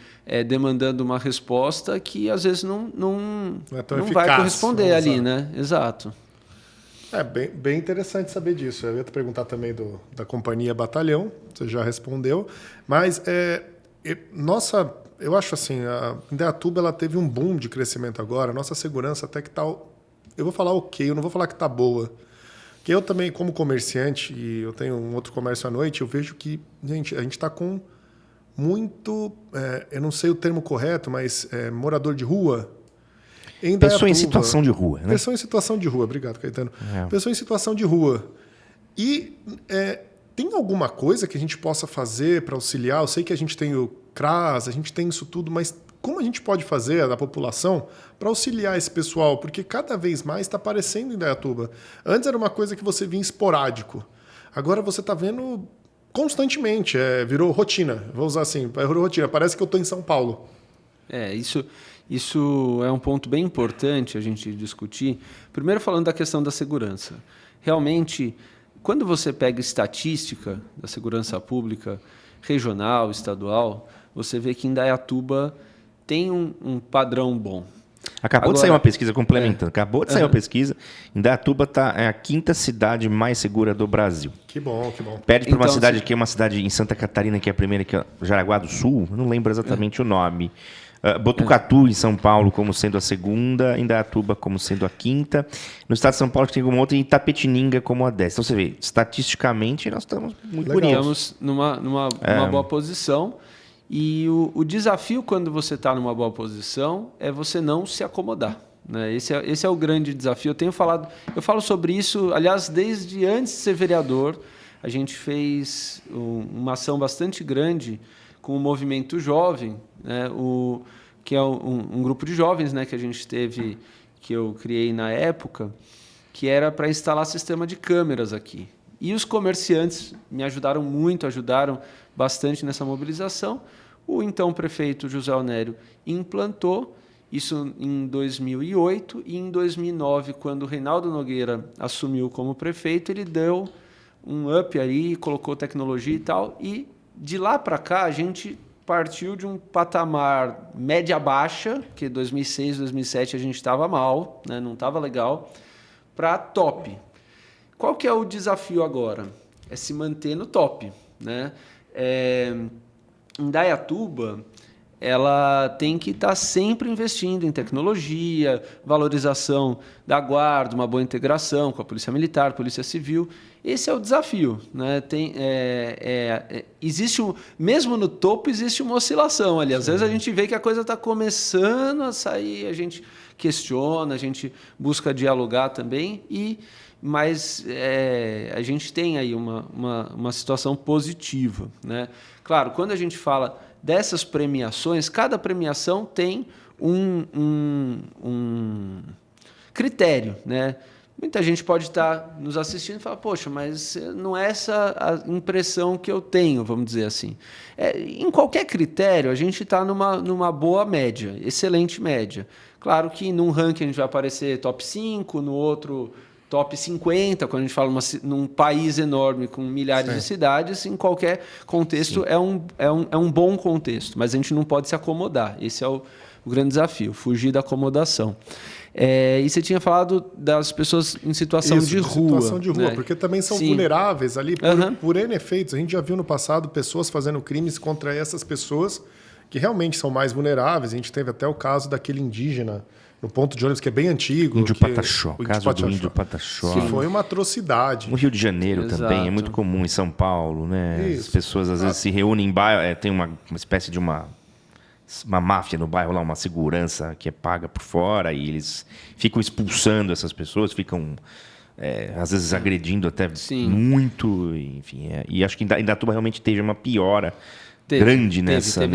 demandando uma resposta que às vezes não vai corresponder ali, né? Exato. Bem interessante saber disso. Eu ia te perguntar também da companhia Batalhão, você já respondeu, mas eu acho assim, a Indaiatuba ela teve um boom de crescimento agora, a nossa segurança até que está, eu vou falar ok, eu não vou falar que está boa. Porque eu também, como comerciante, e eu tenho um outro comércio à noite, eu vejo que, gente, a gente está com muito, eu não sei o termo correto, mas morador de rua. Pessoa em situação de rua. Né? Pessoa em situação de rua, obrigado, Caetano. Pessoa em situação de rua. E tem alguma coisa que a gente possa fazer para auxiliar? Eu sei que a gente tem o CRAS, a gente tem isso tudo, mas como a gente pode fazer, da população, para auxiliar esse pessoal? Porque cada vez mais está aparecendo em Indaiatuba. Antes era uma coisa que você via esporádico. Agora você está vendo constantemente, virou rotina. Vou usar assim, virou rotina. Parece que eu estou em São Paulo. Isso é um ponto bem importante a gente discutir. Primeiro falando da questão da segurança. Realmente, quando você pega estatística da segurança pública regional, estadual, você vê que Indaiatuba tem um padrão bom. Acabou de sair uma pesquisa complementando. Acabou de sair uma pesquisa. Indaiatuba é a 5ª cidade mais segura do Brasil. Que bom, que bom. Perde para uma cidade que é uma cidade em Santa Catarina, que é a primeira, que é Jaraguá do Sul. Não lembro exatamente o nome. Botucatu, em São Paulo, como sendo a 2ª. Indaiatuba como sendo a 5ª. No estado de São Paulo, tem como outra, e Itapetininga como a 10ª. Então, você vê, estatisticamente, nós estamos muito bonitos. Estamos numa boa posição. E o desafio, quando você está numa boa posição, é você não se acomodar. né? Esse é o grande desafio. Eu falo sobre isso, aliás, desde antes de ser vereador. A gente fez uma ação bastante grande com o Movimento Jovem, né? Que é um grupo de jovens, né, que a gente teve, que eu criei na época, que era para instalar sistema de câmeras aqui. E os comerciantes me ajudaram muito, ajudaram bastante nessa mobilização. O então prefeito José Onério implantou isso em 2008 e em 2009, quando o Reinaldo Nogueira assumiu como prefeito, ele deu um up aí, colocou tecnologia e tal, e de lá para cá a gente partiu de um patamar média-baixa, que 2006, 2007 a gente estava mal, né, não estava legal, para top. Qual que é o desafio agora? É se manter no top, né? Indaiatuba, ela tem que estar sempre investindo em tecnologia, valorização da guarda, uma boa integração com a Polícia Militar, Polícia Civil. Esse é o desafio, né? Mesmo no topo existe uma oscilação ali. Às vezes a gente vê que a coisa está começando a sair, a gente questiona, a gente busca dialogar também, mas a gente tem aí uma situação positiva, né? Claro, quando a gente fala dessas premiações, cada premiação tem um critério, né? Muita gente pode estar nos assistindo e falar, poxa, mas não é essa a impressão que eu tenho, vamos dizer assim. Em qualquer critério, a gente está numa boa média, excelente média. Claro que num ranking a gente vai aparecer top 5, no outro top 50, quando a gente fala num país enorme com milhares de cidades, em qualquer contexto é um bom contexto, mas a gente não pode se acomodar. Esse é o grande desafio, fugir da acomodação. E você tinha falado das pessoas em situação de rua. Situação de rua, né? Porque também são vulneráveis ali por N efeitos. A gente já viu no passado pessoas fazendo crimes contra essas pessoas que realmente são mais vulneráveis. A gente teve até o caso daquele indígena no ponto de ônibus, que é bem antigo. Índio Pataxó, o caso do Índio Pataxó. Que foi uma atrocidade. No Rio de Janeiro também, é muito comum, em São Paulo, né? Isso. As pessoas às vezes se reúnem em bairro, tem uma espécie de uma máfia no bairro lá, uma segurança que é paga por fora, e eles ficam expulsando essas pessoas, ficam às vezes agredindo até muito, enfim. E acho que Indaiatuba realmente teve uma piora grande nessa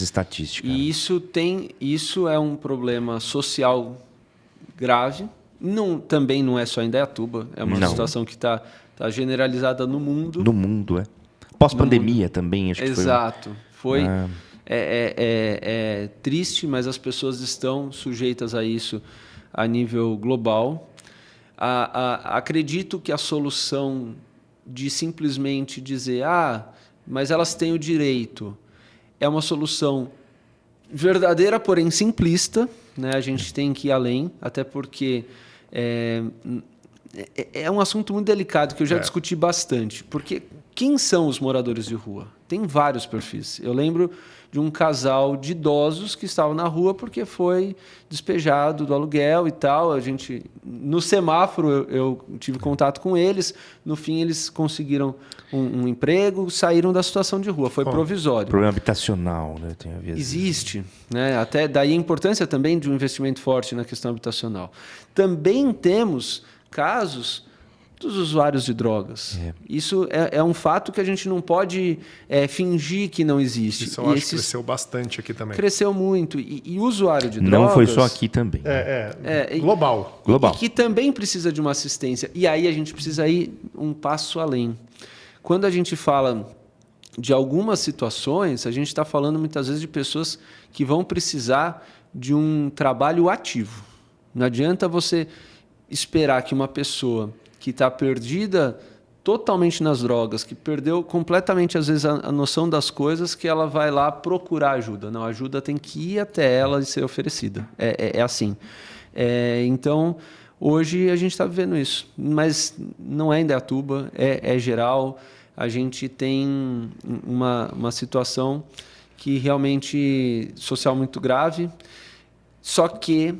estatística. E isso é um problema social grave. Também não é só em Indaiatuba, é uma situação que está generalizada no mundo. No mundo, Pós-pandemia também, acho que foi. Exato. É triste, mas as pessoas estão sujeitas a isso a nível global. Acredito que a solução de simplesmente dizer mas elas têm o direito, é uma solução verdadeira, porém simplista, né? A gente tem que ir além, até porque é um assunto muito delicado que eu já discuti bastante. Porque quem são os moradores de rua? Tem vários perfis. Eu lembro de um casal de idosos que estavam na rua porque foi despejado do aluguel e tal. No semáforo, eu tive contato com eles. No fim, eles conseguiram um emprego, saíram da situação de rua. Foi provisório. Problema habitacional, né? Existe, né? Até daí a importância também de um investimento forte na questão habitacional. Também temos casos dos usuários de drogas. Isso é um fato que a gente não pode fingir que não existe. Isso eu acho que cresceu bastante aqui também. Cresceu muito. E o usuário de drogas... Não foi só aqui também. Global. E que também precisa de uma assistência. E aí a gente precisa ir um passo além. Quando a gente fala de algumas situações, a gente está falando muitas vezes de pessoas que vão precisar de um trabalho ativo. Não adianta você esperar que uma pessoa que está perdida totalmente nas drogas, que perdeu completamente, às vezes, a noção das coisas, que ela vai lá procurar ajuda. Não, a ajuda tem que ir até ela e ser oferecida. É assim. Então, hoje a gente está vivendo isso. Mas não é Indaiatuba, é geral. A gente tem uma situação que realmente social muito grave. Só que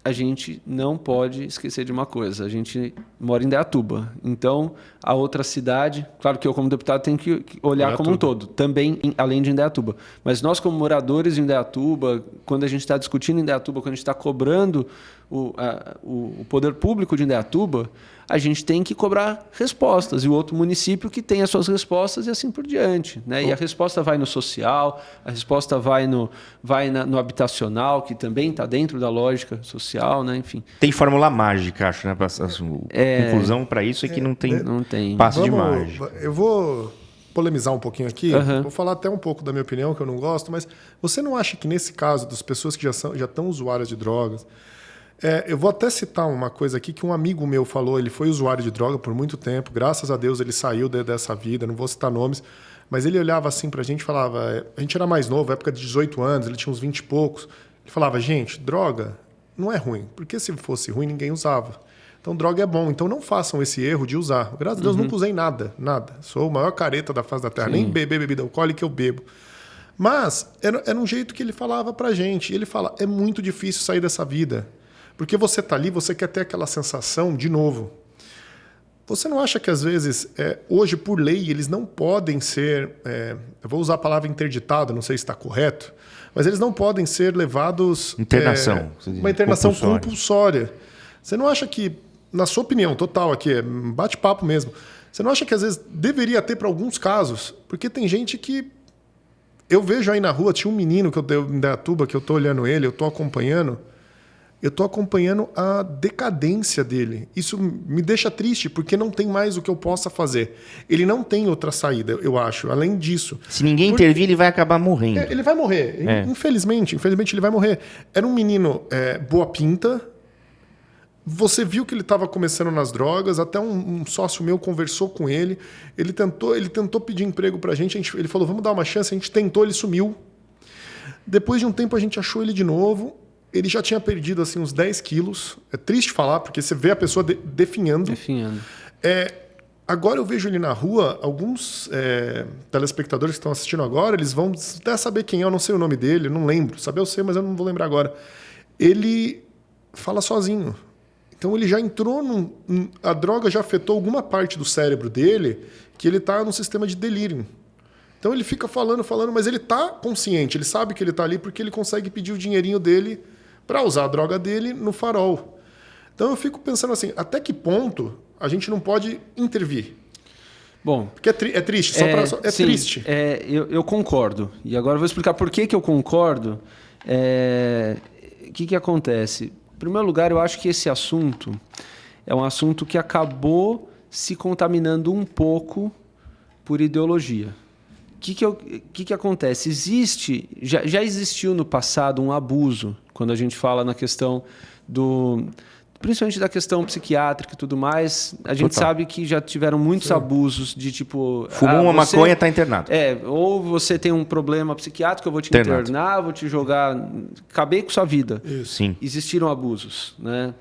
a gente não pode esquecer de uma coisa. A gente mora em Indaiatuba. Então, a outra cidade... Claro que eu, como deputado, tenho que olhar como um todo. Também, além de Indaiatuba. Mas nós, como moradores de Indaiatuba, quando a gente está discutindo Indaiatuba, quando a gente está cobrando o poder público de Indaiatuba, a gente tem que cobrar respostas. E o outro município que tem as suas respostas e assim por diante. Né? E a resposta vai no social, a resposta vai no habitacional, que também está dentro da lógica social, né? Enfim. Tem fórmula mágica, acho, né? A conclusão para isso é que não tem passo de mágica. Eu vou polemizar um pouquinho aqui, vou falar até um pouco da minha opinião, que eu não gosto, mas você não acha que nesse caso das pessoas que já estão usuárias de drogas, eu vou até citar uma coisa aqui que um amigo meu falou, ele foi usuário de droga por muito tempo, graças a Deus ele saiu dessa vida, não vou citar nomes, mas ele olhava assim pra gente e falava, a gente era mais novo, época de 18 anos, ele tinha uns 20 e poucos, ele falava, gente, droga não é ruim, porque se fosse ruim ninguém usava. Então droga é bom, então não façam esse erro de usar. Graças a Deus nunca usei nada. Sou o maior careta da face da terra, nem beber bebida alcoólica eu bebo. Mas era um jeito que ele falava pra gente, ele fala, é muito difícil sair dessa vida. Porque você está ali, você quer ter aquela sensação de novo. Você não acha que, às vezes, hoje, por lei, eles não podem ser... eu vou usar a palavra interditado, não sei se está correto, mas eles não podem ser levados... Internação. Uma internação compulsória. Você não acha que, na sua opinião, total aqui, bate-papo mesmo, você não acha que, às vezes, deveria ter para alguns casos? Porque tem gente que... Eu vejo aí na rua, tinha um menino que eu dei em Indaiatuba, que eu estou olhando ele, eu estou acompanhando a decadência dele. Isso me deixa triste, porque não tem mais o que eu possa fazer. Ele não tem outra saída, eu acho, além disso. Se ninguém intervir, ele vai acabar morrendo. Ele vai morrer. Infelizmente ele vai morrer. Era um menino boa pinta. Você viu que ele estava começando nas drogas, até um sócio meu conversou com ele. Ele tentou pedir emprego pra gente, ele falou, vamos dar uma chance, a gente tentou, ele sumiu. Depois de um tempo a gente achou ele de novo. Ele já tinha perdido assim, uns 10 quilos. É triste falar, porque você vê a pessoa definhando. Agora eu vejo ele na rua, alguns telespectadores que estão assistindo agora, eles vão até saber quem é, eu não sei o nome dele, eu não lembro. Saber eu sei, mas eu não vou lembrar agora. Ele fala sozinho. Então ele já entrou a droga já afetou alguma parte do cérebro dele que ele está num sistema de delírio. Então ele fica falando, mas ele está consciente, ele sabe que ele está ali porque ele consegue pedir o dinheirinho dele para usar a droga dele no farol. Então eu fico pensando assim, até que ponto a gente não pode intervir? Bom, porque é triste, sim, triste. Eu concordo. E agora eu vou explicar por que eu concordo. O que acontece? Em primeiro lugar, eu acho que esse assunto é um assunto que acabou se contaminando um pouco por ideologia. O que acontece? Já existiu no passado um abuso, quando a gente fala na questão principalmente da questão psiquiátrica e tudo mais, a gente sabe que já tiveram muitos abusos de tipo... Fumou uma maconha, está internado. Ou você tem um problema psiquiátrico, eu vou te internar, vou te jogar... Acabei com sua vida. Isso. Sim. Existiram abusos, né?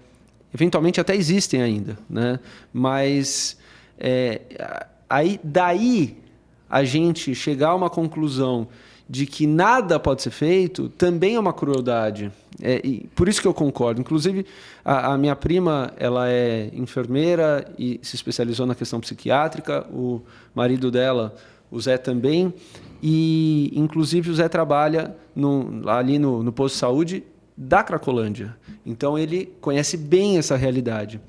Eventualmente até existem ainda, né? Mas daí a gente chegar a uma conclusão de que nada pode ser feito, também é uma crueldade. E por isso que eu concordo. Inclusive, a minha prima, ela é enfermeira e se especializou na questão psiquiátrica. O marido dela, o Zé, também. E, inclusive, o Zé trabalha ali no posto de saúde da Cracolândia. Então, ele conhece bem essa realidade.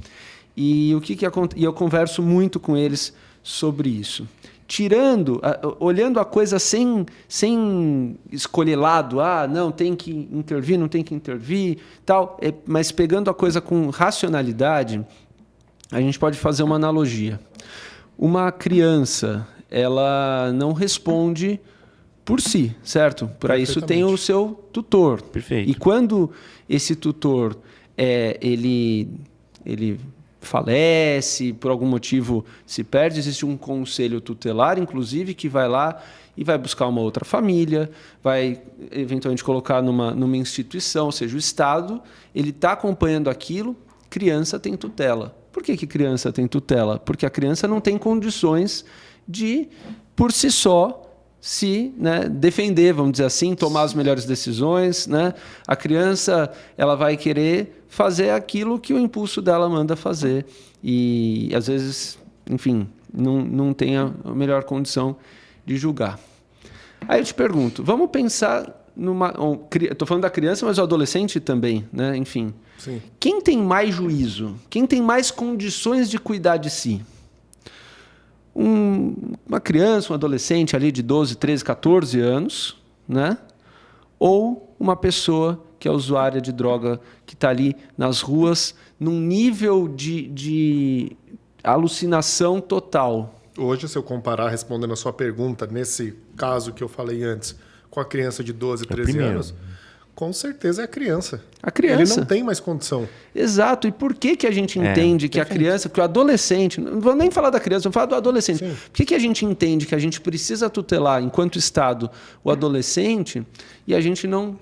E eu converso muito com eles sobre isso. Olhando a coisa sem escolher lado, não, tem que intervir, não tem que intervir, tal, mas pegando a coisa com racionalidade, a gente pode fazer uma analogia. Uma criança, ela não responde por si, certo? Para isso tem o seu tutor. Perfeito. E quando esse tutor ele falece, por algum motivo se perde, existe um conselho tutelar, inclusive, que vai lá e vai buscar uma outra família, vai eventualmente colocar numa instituição, ou seja, o Estado, ele está acompanhando aquilo, criança tem tutela. Por que criança tem tutela? Porque a criança não tem condições de, por si só, se, né, defender, vamos dizer assim, tomar as melhores decisões, né? A criança, ela vai querer fazer aquilo que o impulso dela manda fazer e às vezes, enfim, não tem a melhor condição de julgar. Aí eu te pergunto, vamos pensar estou falando da criança, mas o adolescente também, né? Enfim. Sim. Quem tem mais juízo? Quem tem mais condições de cuidar de si? Uma criança, um adolescente ali de 12, 13, 14 anos, né? Ou uma pessoa que é usuária de droga, que está ali nas ruas, num nível de alucinação total. Hoje, se eu comparar, respondendo a sua pergunta, nesse caso que eu falei antes, com a criança de 12, 13 anos, com certeza é a criança. A criança. Ele não tem mais condição. Exato. E por que a gente entende que a criança, que o adolescente, não vou nem falar da criança, vou falar do adolescente. Sim. Por que a gente entende que a gente precisa tutelar, enquanto Estado, o adolescente e a gente não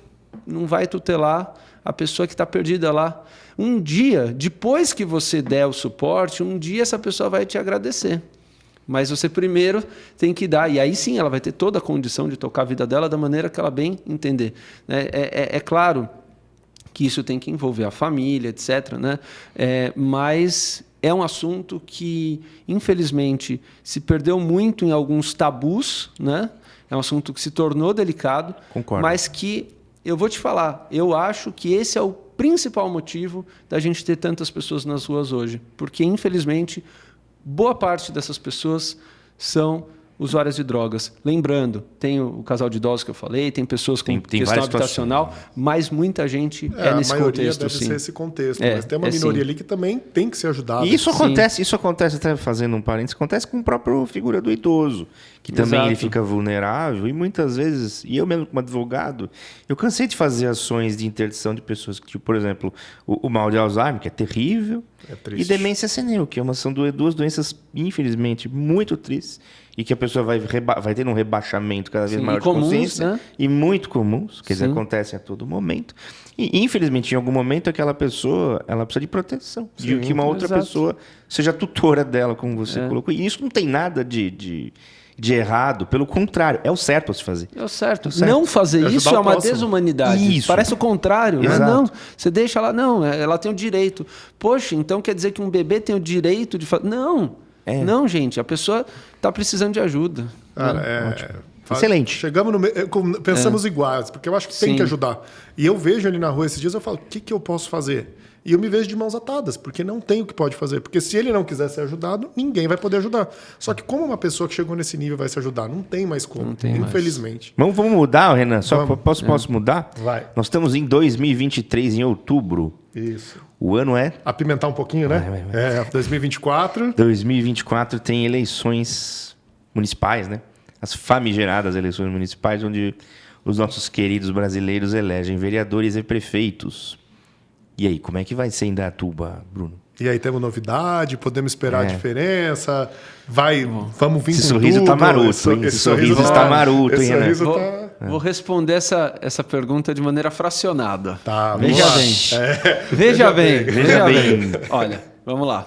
vai tutelar a pessoa que está perdida lá? Um dia, depois que você der o suporte, um dia essa pessoa vai te agradecer. Mas você primeiro tem que dar, e aí sim ela vai ter toda a condição de tocar a vida dela da maneira que ela bem entender. É claro que isso tem que envolver a família, etc., né? Mas é um assunto que, infelizmente, se perdeu muito em alguns tabus, né? É um assunto que se tornou delicado, Concordo. mas que, eu vou te falar, eu acho que esse é o principal motivo da gente ter tantas pessoas nas ruas hoje. Porque, infelizmente, boa parte dessas pessoas são usuárias de drogas. Lembrando, tem o casal de idosos que eu falei, tem pessoas com Tem questão habitacional, mas muita gente nesse a maioria contexto, deve sim. ser esse contexto. Mas tem uma minoria sim. ali que também tem que ser ajudada. E isso acontece, até fazendo um parênteses, acontece com a própria figura do idoso, que também Exato. ele fica vulnerável e muitas vezes, e eu mesmo como advogado, eu cansei de fazer ações de interdição de pessoas que, tipo, por exemplo, o mal de Alzheimer, que é terrível, É triste. e demência senil, que são duas doenças, infelizmente, muito tristes, e que a pessoa vai ter um rebaixamento cada vez Sim, maior e de comuns, consciência, né? e muito comuns, quer dizer, Sim. acontecem a todo momento. E, infelizmente, em algum momento, aquela pessoa ela precisa de proteção, de Sim, que uma outra exato. pessoa seja tutora dela, como você colocou. E isso não tem nada de errado, pelo contrário, é o certo a se fazer. É o certo. certo. Não fazer Ajudar isso o é uma próximo. desumanidade. Isso. Parece o contrário. Né? Exato. Não, você deixa ela... Não, ela tem o direito. Poxa, então quer dizer que um bebê tem o direito de fazer... Não. Não, gente. A pessoa está precisando de ajuda. Cara, Excelente. Chegamos pensamos iguais, porque eu acho que tem Sim. que ajudar. E eu vejo ali na rua esses dias, eu falo, o que eu posso fazer? E eu me vejo de mãos atadas, porque não tem o que pode fazer. Porque se ele não quiser ser ajudado, ninguém vai poder ajudar. Só que como uma pessoa que chegou nesse nível vai se ajudar? Não tem mais como, Não tem mais. infelizmente. Vamos mudar, Renan? Só Vamos. posso mudar? Vai. Nós estamos em 2023, em outubro. Isso. O ano é Apimentar um pouquinho, né? Vai. 2024. 2024, tem eleições municipais, né? As famigeradas eleições municipais, onde os nossos queridos brasileiros elegem vereadores e prefeitos. E aí, como é que vai ser em Indaiatuba, Bruno? E aí temos novidade, podemos esperar a diferença. Vamos vir Esse com sorriso tudo. tá maroto, hein? Esse sorriso está maroto, hein, esse Renan? sorriso tá... Vou responder essa pergunta de maneira fracionada. Tá, vamos Veja lá. bem. Veja bem. Veja bem. Olha, vamos lá.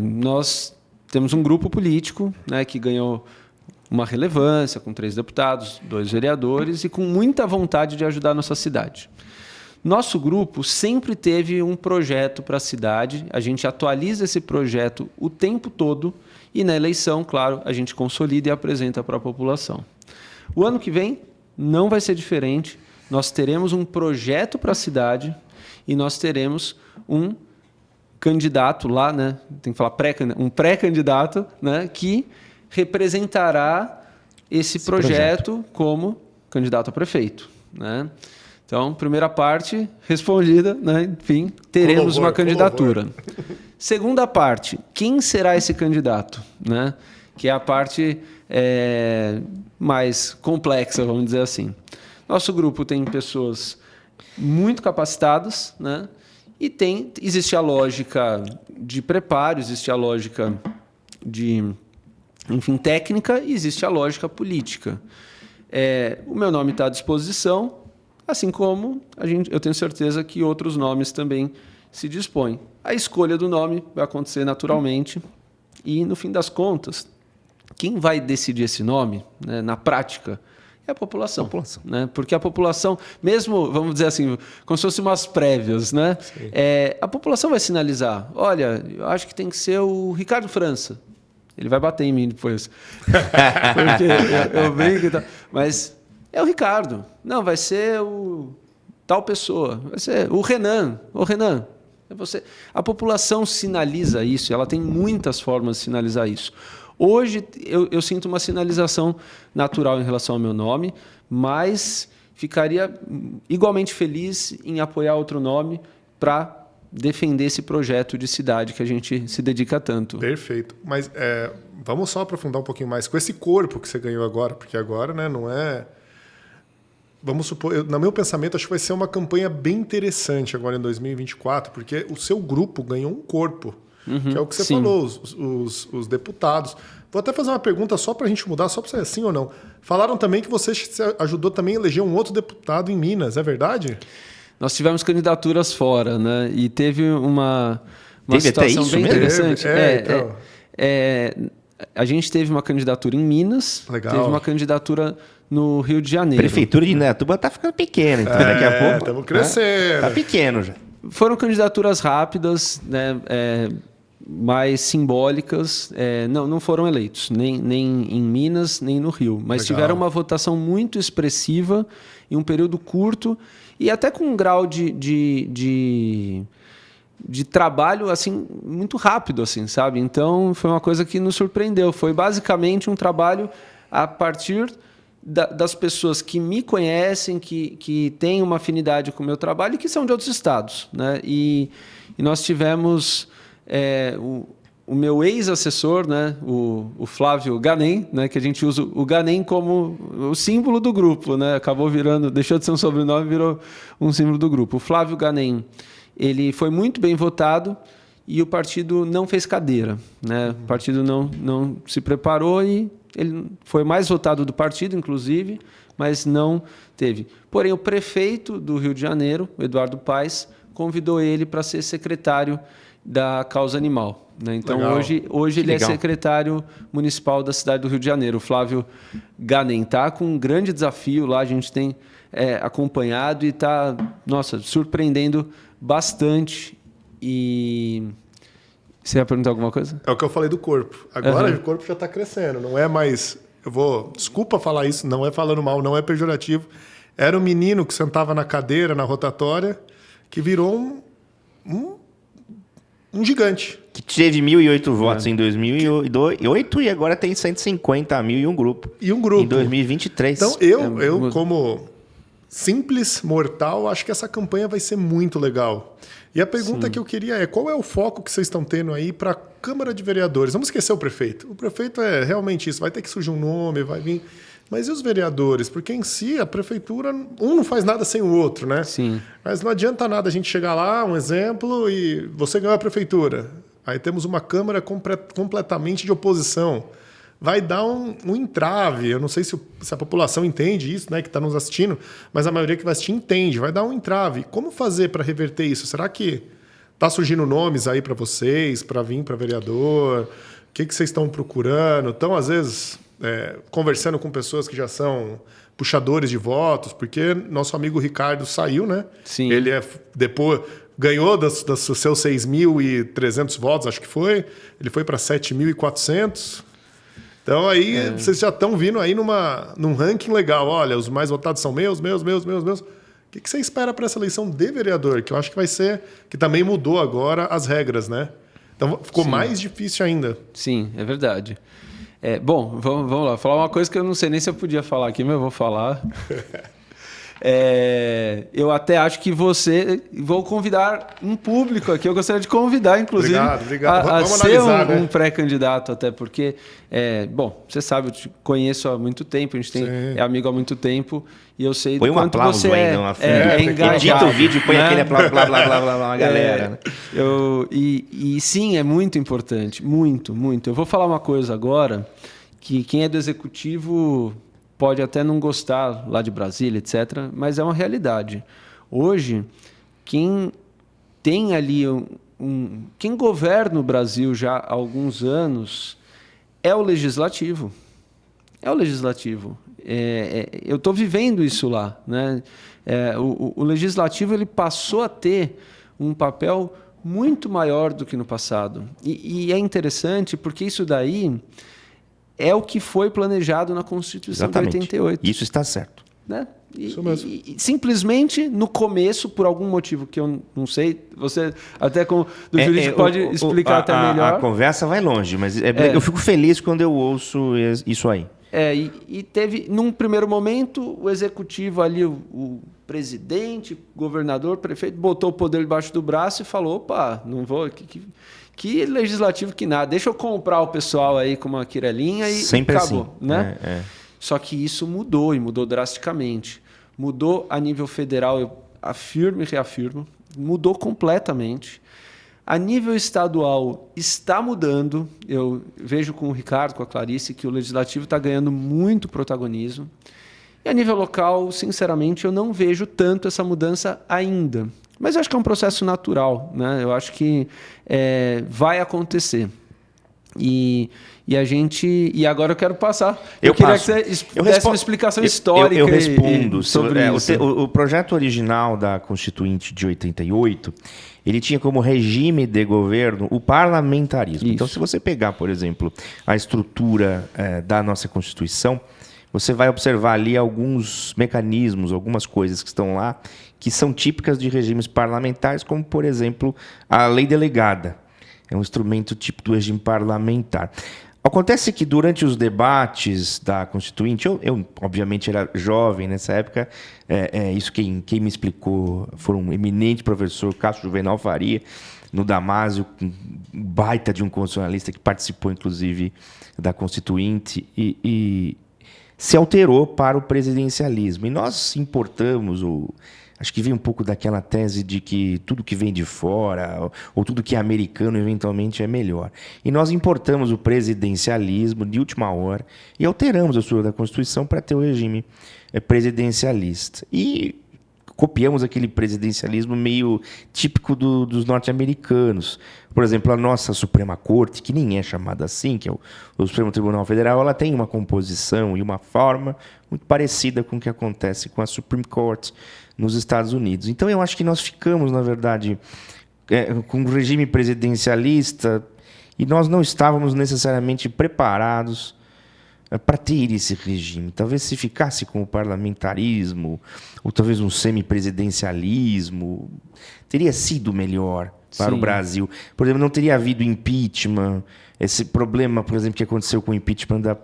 Nós temos um grupo político, né, que ganhou uma relevância, com 3 deputados, 2 vereadores e com muita vontade de ajudar a nossa cidade. Nosso grupo sempre teve um projeto para a cidade, a gente atualiza esse projeto o tempo todo e na eleição, claro, a gente consolida e apresenta para a população. O ano que vem não vai ser diferente, nós teremos um projeto para a cidade e nós teremos um candidato lá, né? Tem que falar um pré-candidato, né? Que representará esse projeto como candidato a prefeito, né? Então, primeira parte respondida, né? Enfim, teremos uma candidatura. Segunda parte, quem será esse candidato, né? Que é a parte mais complexa, vamos dizer assim. Nosso grupo tem pessoas muito capacitadas, né? E existe a lógica de preparo, existe a lógica de, enfim, técnica e existe a lógica política. O meu nome está à disposição, assim como eu tenho certeza que outros nomes também se dispõem. A escolha do nome vai acontecer naturalmente e, no fim das contas, quem vai decidir esse nome, né, na prática, é a população. Né? Porque a população, mesmo, vamos dizer assim, como se fossem umas prévias, né? A população vai sinalizar, olha, eu acho que tem que ser o Ricardo França. Ele vai bater em mim depois. Porque eu brinco e tal. Mas é o Ricardo. Não, vai ser o tal pessoa. Vai ser o Renan. O Renan. É você. A população sinaliza isso. Ela tem muitas formas de sinalizar isso. Hoje, eu sinto uma sinalização natural em relação ao meu nome, mas ficaria igualmente feliz em apoiar outro nome para defender esse projeto de cidade que a gente se dedica tanto. Perfeito. Mas vamos só aprofundar um pouquinho mais com esse corpo que você ganhou agora, porque agora, né, não é... Vamos supor, no meu pensamento, acho que vai ser uma campanha bem interessante agora em 2024, porque o seu grupo ganhou um corpo. Que é o que você falou, os deputados. Vou até fazer uma pergunta só para a gente mudar, só para ser sim ou não. Falaram também que você ajudou também a eleger um outro deputado em Minas, é verdade? Nós tivemos candidaturas fora, né? E teve uma situação bem interessante. Então. A gente teve uma candidatura em Minas, Legal. Teve uma candidatura no Rio de Janeiro. Prefeitura de Indaiatuba está ficando pequena, então daqui a pouco... Estamos crescendo. Está pequeno já. Foram candidaturas rápidas, né? Mais simbólicas, não foram eleitos, nem em Minas, nem no Rio. Mas Legal. tiveram uma votação muito expressiva em um período curto e até com um grau de trabalho assim, muito rápido, assim, sabe? Então, foi uma coisa que nos surpreendeu. Foi basicamente um trabalho a partir das pessoas que me conhecem, que têm uma afinidade com o meu trabalho e que são de outros estados, né? E nós tivemos... o meu ex-assessor, né, o Flávio Ganem, né, que a gente usa o Ganem como o símbolo do grupo, né, acabou virando, deixou de ser um sobrenome, virou um símbolo do grupo. O Flávio Ganem, ele foi muito bem votado e o partido não fez cadeira, né? O partido não se preparou e ele foi mais votado do partido, inclusive, mas não teve. Porém, o prefeito do Rio de Janeiro, o Eduardo Paes, convidou ele para ser secretário da causa animal, né? Então, Legal. hoje ele legal. é secretário municipal da cidade do Rio de Janeiro. O Flávio Ganem está com um grande desafio lá, a gente tem acompanhado e está, surpreendendo bastante. E você ia perguntar alguma coisa? É o que eu falei do corpo. Agora o corpo já está crescendo, não é mais... Desculpa falar isso, não é falando mal, não é pejorativo. Era um menino que sentava na cadeira, na rotatória, que virou um gigante. Que teve 1.008 votos em 2008 e agora tem 150 mil e um grupo. E um grupo. Em 2023. Então, eu como simples mortal, acho que essa campanha vai ser muito legal. E a pergunta que eu queria é, qual é o foco que vocês estão tendo aí para a Câmara de Vereadores? Vamos esquecer o prefeito. O prefeito é realmente isso, vai ter que surgir um nome, vai vir... Mas e os vereadores? Porque em si a prefeitura, não faz nada sem o outro, né? Sim. Mas não adianta nada a gente chegar lá, um exemplo, e você ganhou a prefeitura. Aí temos uma Câmara completamente de oposição. Vai dar um entrave. Eu não sei se a população entende isso, né, que está nos assistindo, mas a maioria que vai assistir entende. Vai dar um entrave. Como fazer para reverter isso? Será que está surgindo nomes aí para vocês, para vir para vereador? O que vocês estão procurando? Então, às vezes... conversando com pessoas que já são puxadores de votos, porque nosso amigo Ricardo saiu, né? Sim. Ele depois ganhou dos seus 6.300 votos, acho que foi. Ele foi para 7.400. Então aí vocês já estão vindo aí num ranking legal. Olha, os mais votados são meus. O que você espera para essa eleição de vereador? Que eu acho que vai ser... Que também mudou agora as regras, né? Então ficou mais difícil ainda. Sim, é verdade. Bom, vamos lá. Falar uma coisa que eu não sei nem se eu podia falar aqui, mas eu vou falar. Eu até acho que vou convidar em público aqui. Eu gostaria de convidar, inclusive, Obrigado. a Vamos ser analisar, um pré-candidato, até porque, bom, você sabe, eu te conheço há muito tempo, a gente é amigo há muito tempo, e eu sei do quanto você é engajado. Edita o vídeo e põe né? aquele blá, blá, blá, blá, blá, blá, galera. Né? E sim, é muito importante, muito, muito. Eu vou falar uma coisa agora, que quem é do executivo pode até não gostar lá de Brasília, etc., mas é uma realidade. Hoje, quem tem ali quem governa o Brasil já há alguns anos é o legislativo. É o legislativo. Eu estou vivendo isso lá, né? O legislativo ele passou a ter um papel muito maior do que no passado. E é interessante porque isso daí é o que foi planejado na Constituição Exatamente. de 88. Isso está certo. Né? Isso mesmo. E simplesmente, no começo, por algum motivo que eu não sei, você até como do jurídico pode explicar até melhor. A conversa vai longe, mas eu fico feliz quando eu ouço isso aí. E teve, num primeiro momento, o executivo ali, o presidente, governador, prefeito, botou o poder debaixo do braço e falou, opa, não vou... Que legislativo que nada, deixa eu comprar o pessoal aí com uma quirelinha e Sempre acabou. assim. Né? Só que isso mudou, e mudou drasticamente. Mudou a nível federal, eu afirmo e reafirmo, mudou completamente. A nível estadual está mudando. Eu vejo com o Ricardo, com a Clarice, que o legislativo está ganhando muito protagonismo. E a nível local, sinceramente, eu não vejo tanto essa mudança ainda. Mas eu acho que é um processo natural, né? Eu acho que vai acontecer. E agora eu quero passar. Eu queria que você desse uma explicação histórica. Eu respondo. Sobre isso. O projeto original da Constituinte de 88, ele tinha como regime de governo o parlamentarismo. Isso. Então, se você pegar, por exemplo, a estrutura da nossa Constituição, você vai observar ali alguns mecanismos, algumas coisas que estão lá, que são típicas de regimes parlamentares, como, por exemplo, a lei delegada. É um instrumento tipo do regime parlamentar. Acontece que durante os debates da Constituinte, eu obviamente era jovem nessa época, isso quem me explicou foi um eminente professor, Cássio Juvenal Faria, no Damásio, um baita de um constitucionalista que participou, inclusive, da Constituinte, e se alterou para o presidencialismo. E nós importamos acho que vem um pouco daquela tese de que tudo que vem de fora, ou tudo que é americano, eventualmente é melhor. E nós importamos o presidencialismo de última hora e alteramos a estrutura da Constituição para ter o regime presidencialista. E copiamos aquele presidencialismo meio típico dos norte-americanos. Por exemplo, a nossa Suprema Corte, que nem é chamada assim, que é o Supremo Tribunal Federal, ela tem uma composição e uma forma muito parecida com o que acontece com a Supreme Court nos Estados Unidos. Então, eu acho que nós ficamos, na verdade, com um regime presidencialista e nós não estávamos necessariamente preparados para ter esse regime. Talvez se ficasse com o parlamentarismo, ou talvez um semipresidencialismo, teria sido melhor para o Brasil. Por exemplo, não teria havido impeachment, esse problema, por exemplo, que aconteceu com o impeachment da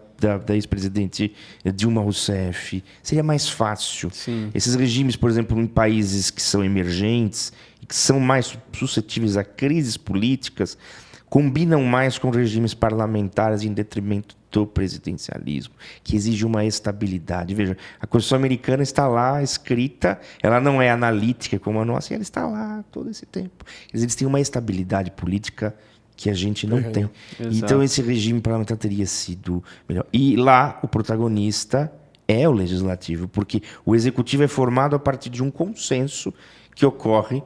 ex-presidente Dilma Rousseff. Seria mais fácil. Sim. Esses regimes, por exemplo, em países que são emergentes e que são mais suscetíveis a crises políticas, combinam mais com regimes parlamentares em detrimento do presidencialismo, que exige uma estabilidade. Veja, a Constituição americana está lá escrita, ela não é analítica como a nossa, e ela está lá todo esse tempo. Eles têm uma estabilidade política que a gente não tem. Exato. Então, esse regime parlamentar teria sido melhor. E lá, o protagonista é o legislativo, porque o executivo é formado a partir de um consenso que ocorre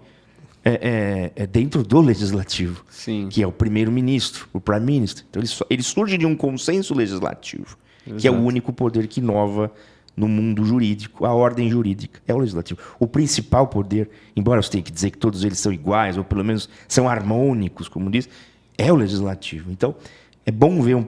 dentro do legislativo, Sim. que é o primeiro-ministro, o prime minister. Então, ele surge de um consenso legislativo, Exato. que é o único poder que inova no mundo jurídico, a ordem jurídica, é o legislativo. O principal poder, embora você tenha que dizer que todos eles são iguais, ou pelo menos são harmônicos, como diz, é o legislativo. Então, é bom ver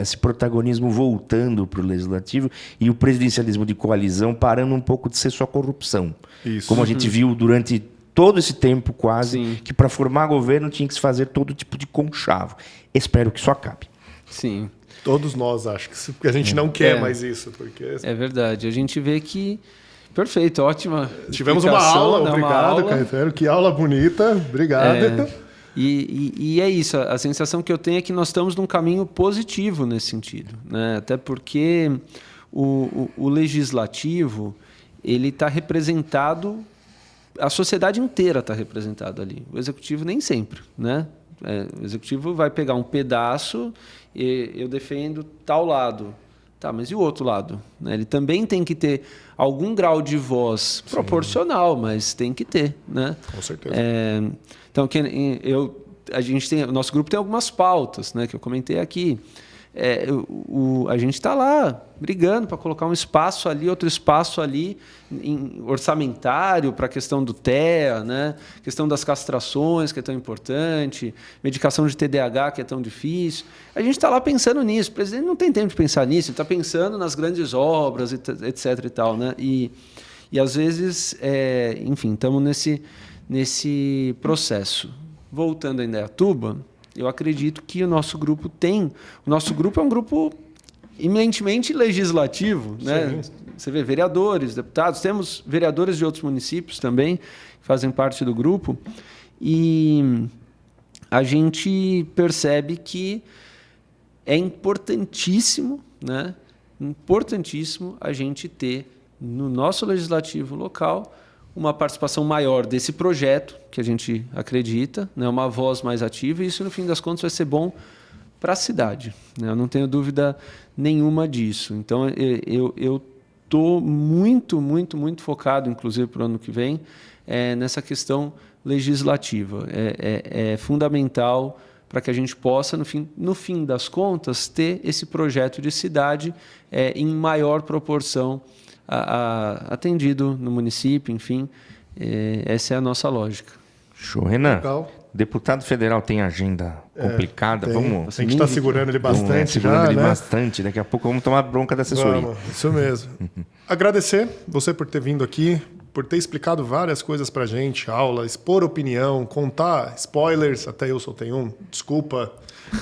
esse protagonismo voltando para o legislativo e o presidencialismo de coalizão parando um pouco de ser só corrupção. Isso. Como a gente viu durante todo esse tempo quase, Sim. que para formar governo tinha que se fazer todo tipo de conchavo. Espero que isso acabe. Sim. Todos nós, acho que a gente não quer mais isso. Porque... É verdade. A gente vê que... Perfeito, ótima. Tivemos uma aula, obrigado, Caetano. Que aula bonita, obrigado. E é isso, a sensação que eu tenho é que nós estamos num caminho positivo nesse sentido, né? Até porque o legislativo ele está representado, a sociedade inteira está representada ali. O executivo nem sempre, né? O executivo vai pegar um pedaço e eu defendo tal lado. Tá, mas e o outro lado? Ele também tem que ter algum grau de voz proporcional, mas tem que ter, né? Com certeza. Então, o nosso grupo tem algumas pautas, né, que eu comentei aqui. a gente está lá brigando para colocar um espaço ali, outro espaço ali, orçamentário para a questão do TEA, né? Questão das castrações, que é tão importante, medicação de TDAH, que é tão difícil. A gente está lá pensando nisso. O presidente não tem tempo de pensar nisso, ele está pensando nas grandes obras, etc. e tal, né? E às vezes, enfim, estamos nesse processo. Voltando a Indaiatuba, eu acredito que o nosso grupo é um grupo eminentemente legislativo, né? Você vê vereadores, deputados, temos vereadores de outros municípios também que fazem parte do grupo, e a gente percebe que é importantíssimo, né? Importantíssimo a gente ter no nosso legislativo local uma participação maior desse projeto, que a gente acredita, né, uma voz mais ativa, e isso, no fim das contas, vai ser bom para a cidade, né? Eu não tenho dúvida nenhuma disso. Então, eu estou muito, muito, muito focado, inclusive, para o ano que vem, nessa questão legislativa. É fundamental para que a gente possa, no fim das contas, ter esse projeto de cidade em maior proporção atendido no município, enfim, essa é a nossa lógica. Show. Renan, Legal. Deputado federal tem agenda complicada, vamos... A gente está segurando ele bastante segurando ele né? bastante, daqui a pouco vamos tomar bronca da assessoria. Vamos, isso mesmo. Agradecer você por ter vindo aqui, por ter explicado várias coisas pra gente, aula, expor opinião, contar spoilers, até eu soltei um, desculpa,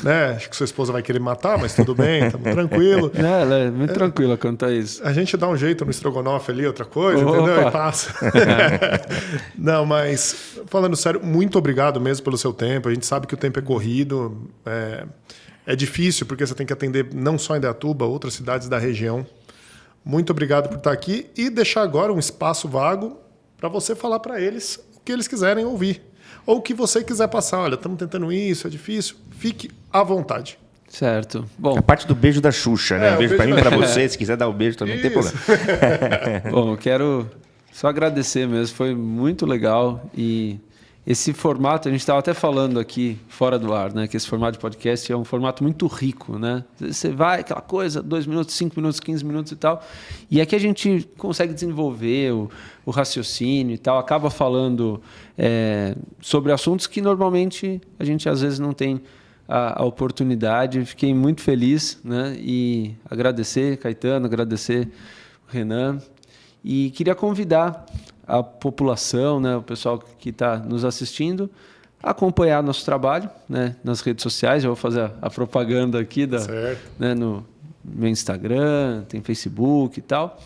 né? Acho que sua esposa vai querer me matar, mas tudo bem, estamos tranquilo. Ela é muito tranquila quanto a isso. A gente dá um jeito no estrogonofe ali, outra coisa, entendeu? E passa. Não, mas falando sério, muito obrigado mesmo pelo seu tempo. A gente sabe que o tempo é corrido, é difícil porque você tem que atender não só Indaiatuba, outras cidades da região. Muito obrigado por estar aqui e deixar agora um espaço vago para você falar para eles o que eles quiserem ouvir. Ou o que você quiser passar. Olha, estamos tentando isso, é difícil. Fique à vontade. Certo. Bom, A parte do beijo da Xuxa, né? Um beijo para mim e para da- você. Se quiser dar o beijo também, não tem Isso. problema. bom, eu quero só agradecer mesmo, foi muito legal. E esse formato, a gente estava até falando aqui fora do ar, né? Que esse formato de podcast é um formato muito rico, né? Você vai, aquela coisa, 2 minutos, 5 minutos, 15 minutos e tal. E aqui a gente consegue desenvolver o raciocínio e tal, acaba falando sobre assuntos que normalmente a gente às vezes não tem a oportunidade. Fiquei muito feliz, né? E agradecer, Caetano, agradecer o Renan. E queria convidar a população, né, o pessoal que está nos assistindo, a acompanhar nosso trabalho, né, nas redes sociais. Eu vou fazer a propaganda aqui Certo. né, no meu Instagram, tem Facebook e tal.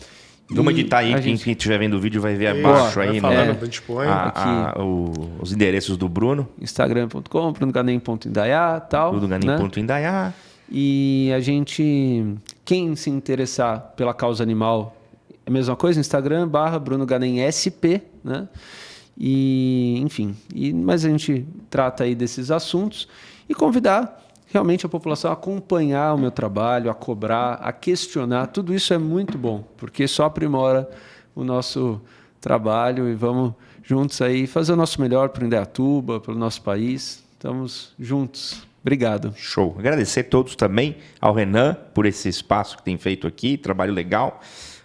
Vamos editar aí, a quem gente- estiver vendo o vídeo vai ver Isso, abaixo vai aí, falando, né? a gente põe. Os endereços do Bruno, Instagram.com, brunoganem.indaiá e tal. tudo né? ganem.indaiá. E a gente, quem se interessar pela causa animal, é a mesma coisa, Instagram, /BrunoGanemSP, né? E, enfim, mas a gente trata aí desses assuntos e convidar realmente a população a acompanhar o meu trabalho, a cobrar, a questionar. Tudo isso é muito bom, porque só aprimora o nosso trabalho e vamos juntos aí fazer o nosso melhor para o Indaiatuba, para o nosso país. Estamos juntos. Obrigado. Show. Agradecer a todos também, ao Renan por esse espaço que tem feito aqui, trabalho legal.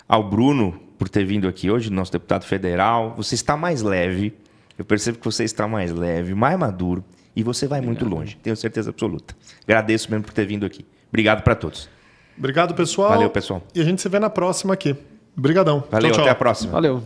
Ao Bruno por ter vindo aqui hoje, nosso deputado federal. Você está mais leve, eu percebo que você está mais leve, mais maduro e você vai muito longe, tenho certeza absoluta. Agradeço mesmo por ter vindo aqui. Obrigado para todos. Obrigado, pessoal. Valeu, pessoal. E a gente se vê na próxima aqui. Obrigadão. Valeu, Tchau, tchau. até a próxima. Valeu.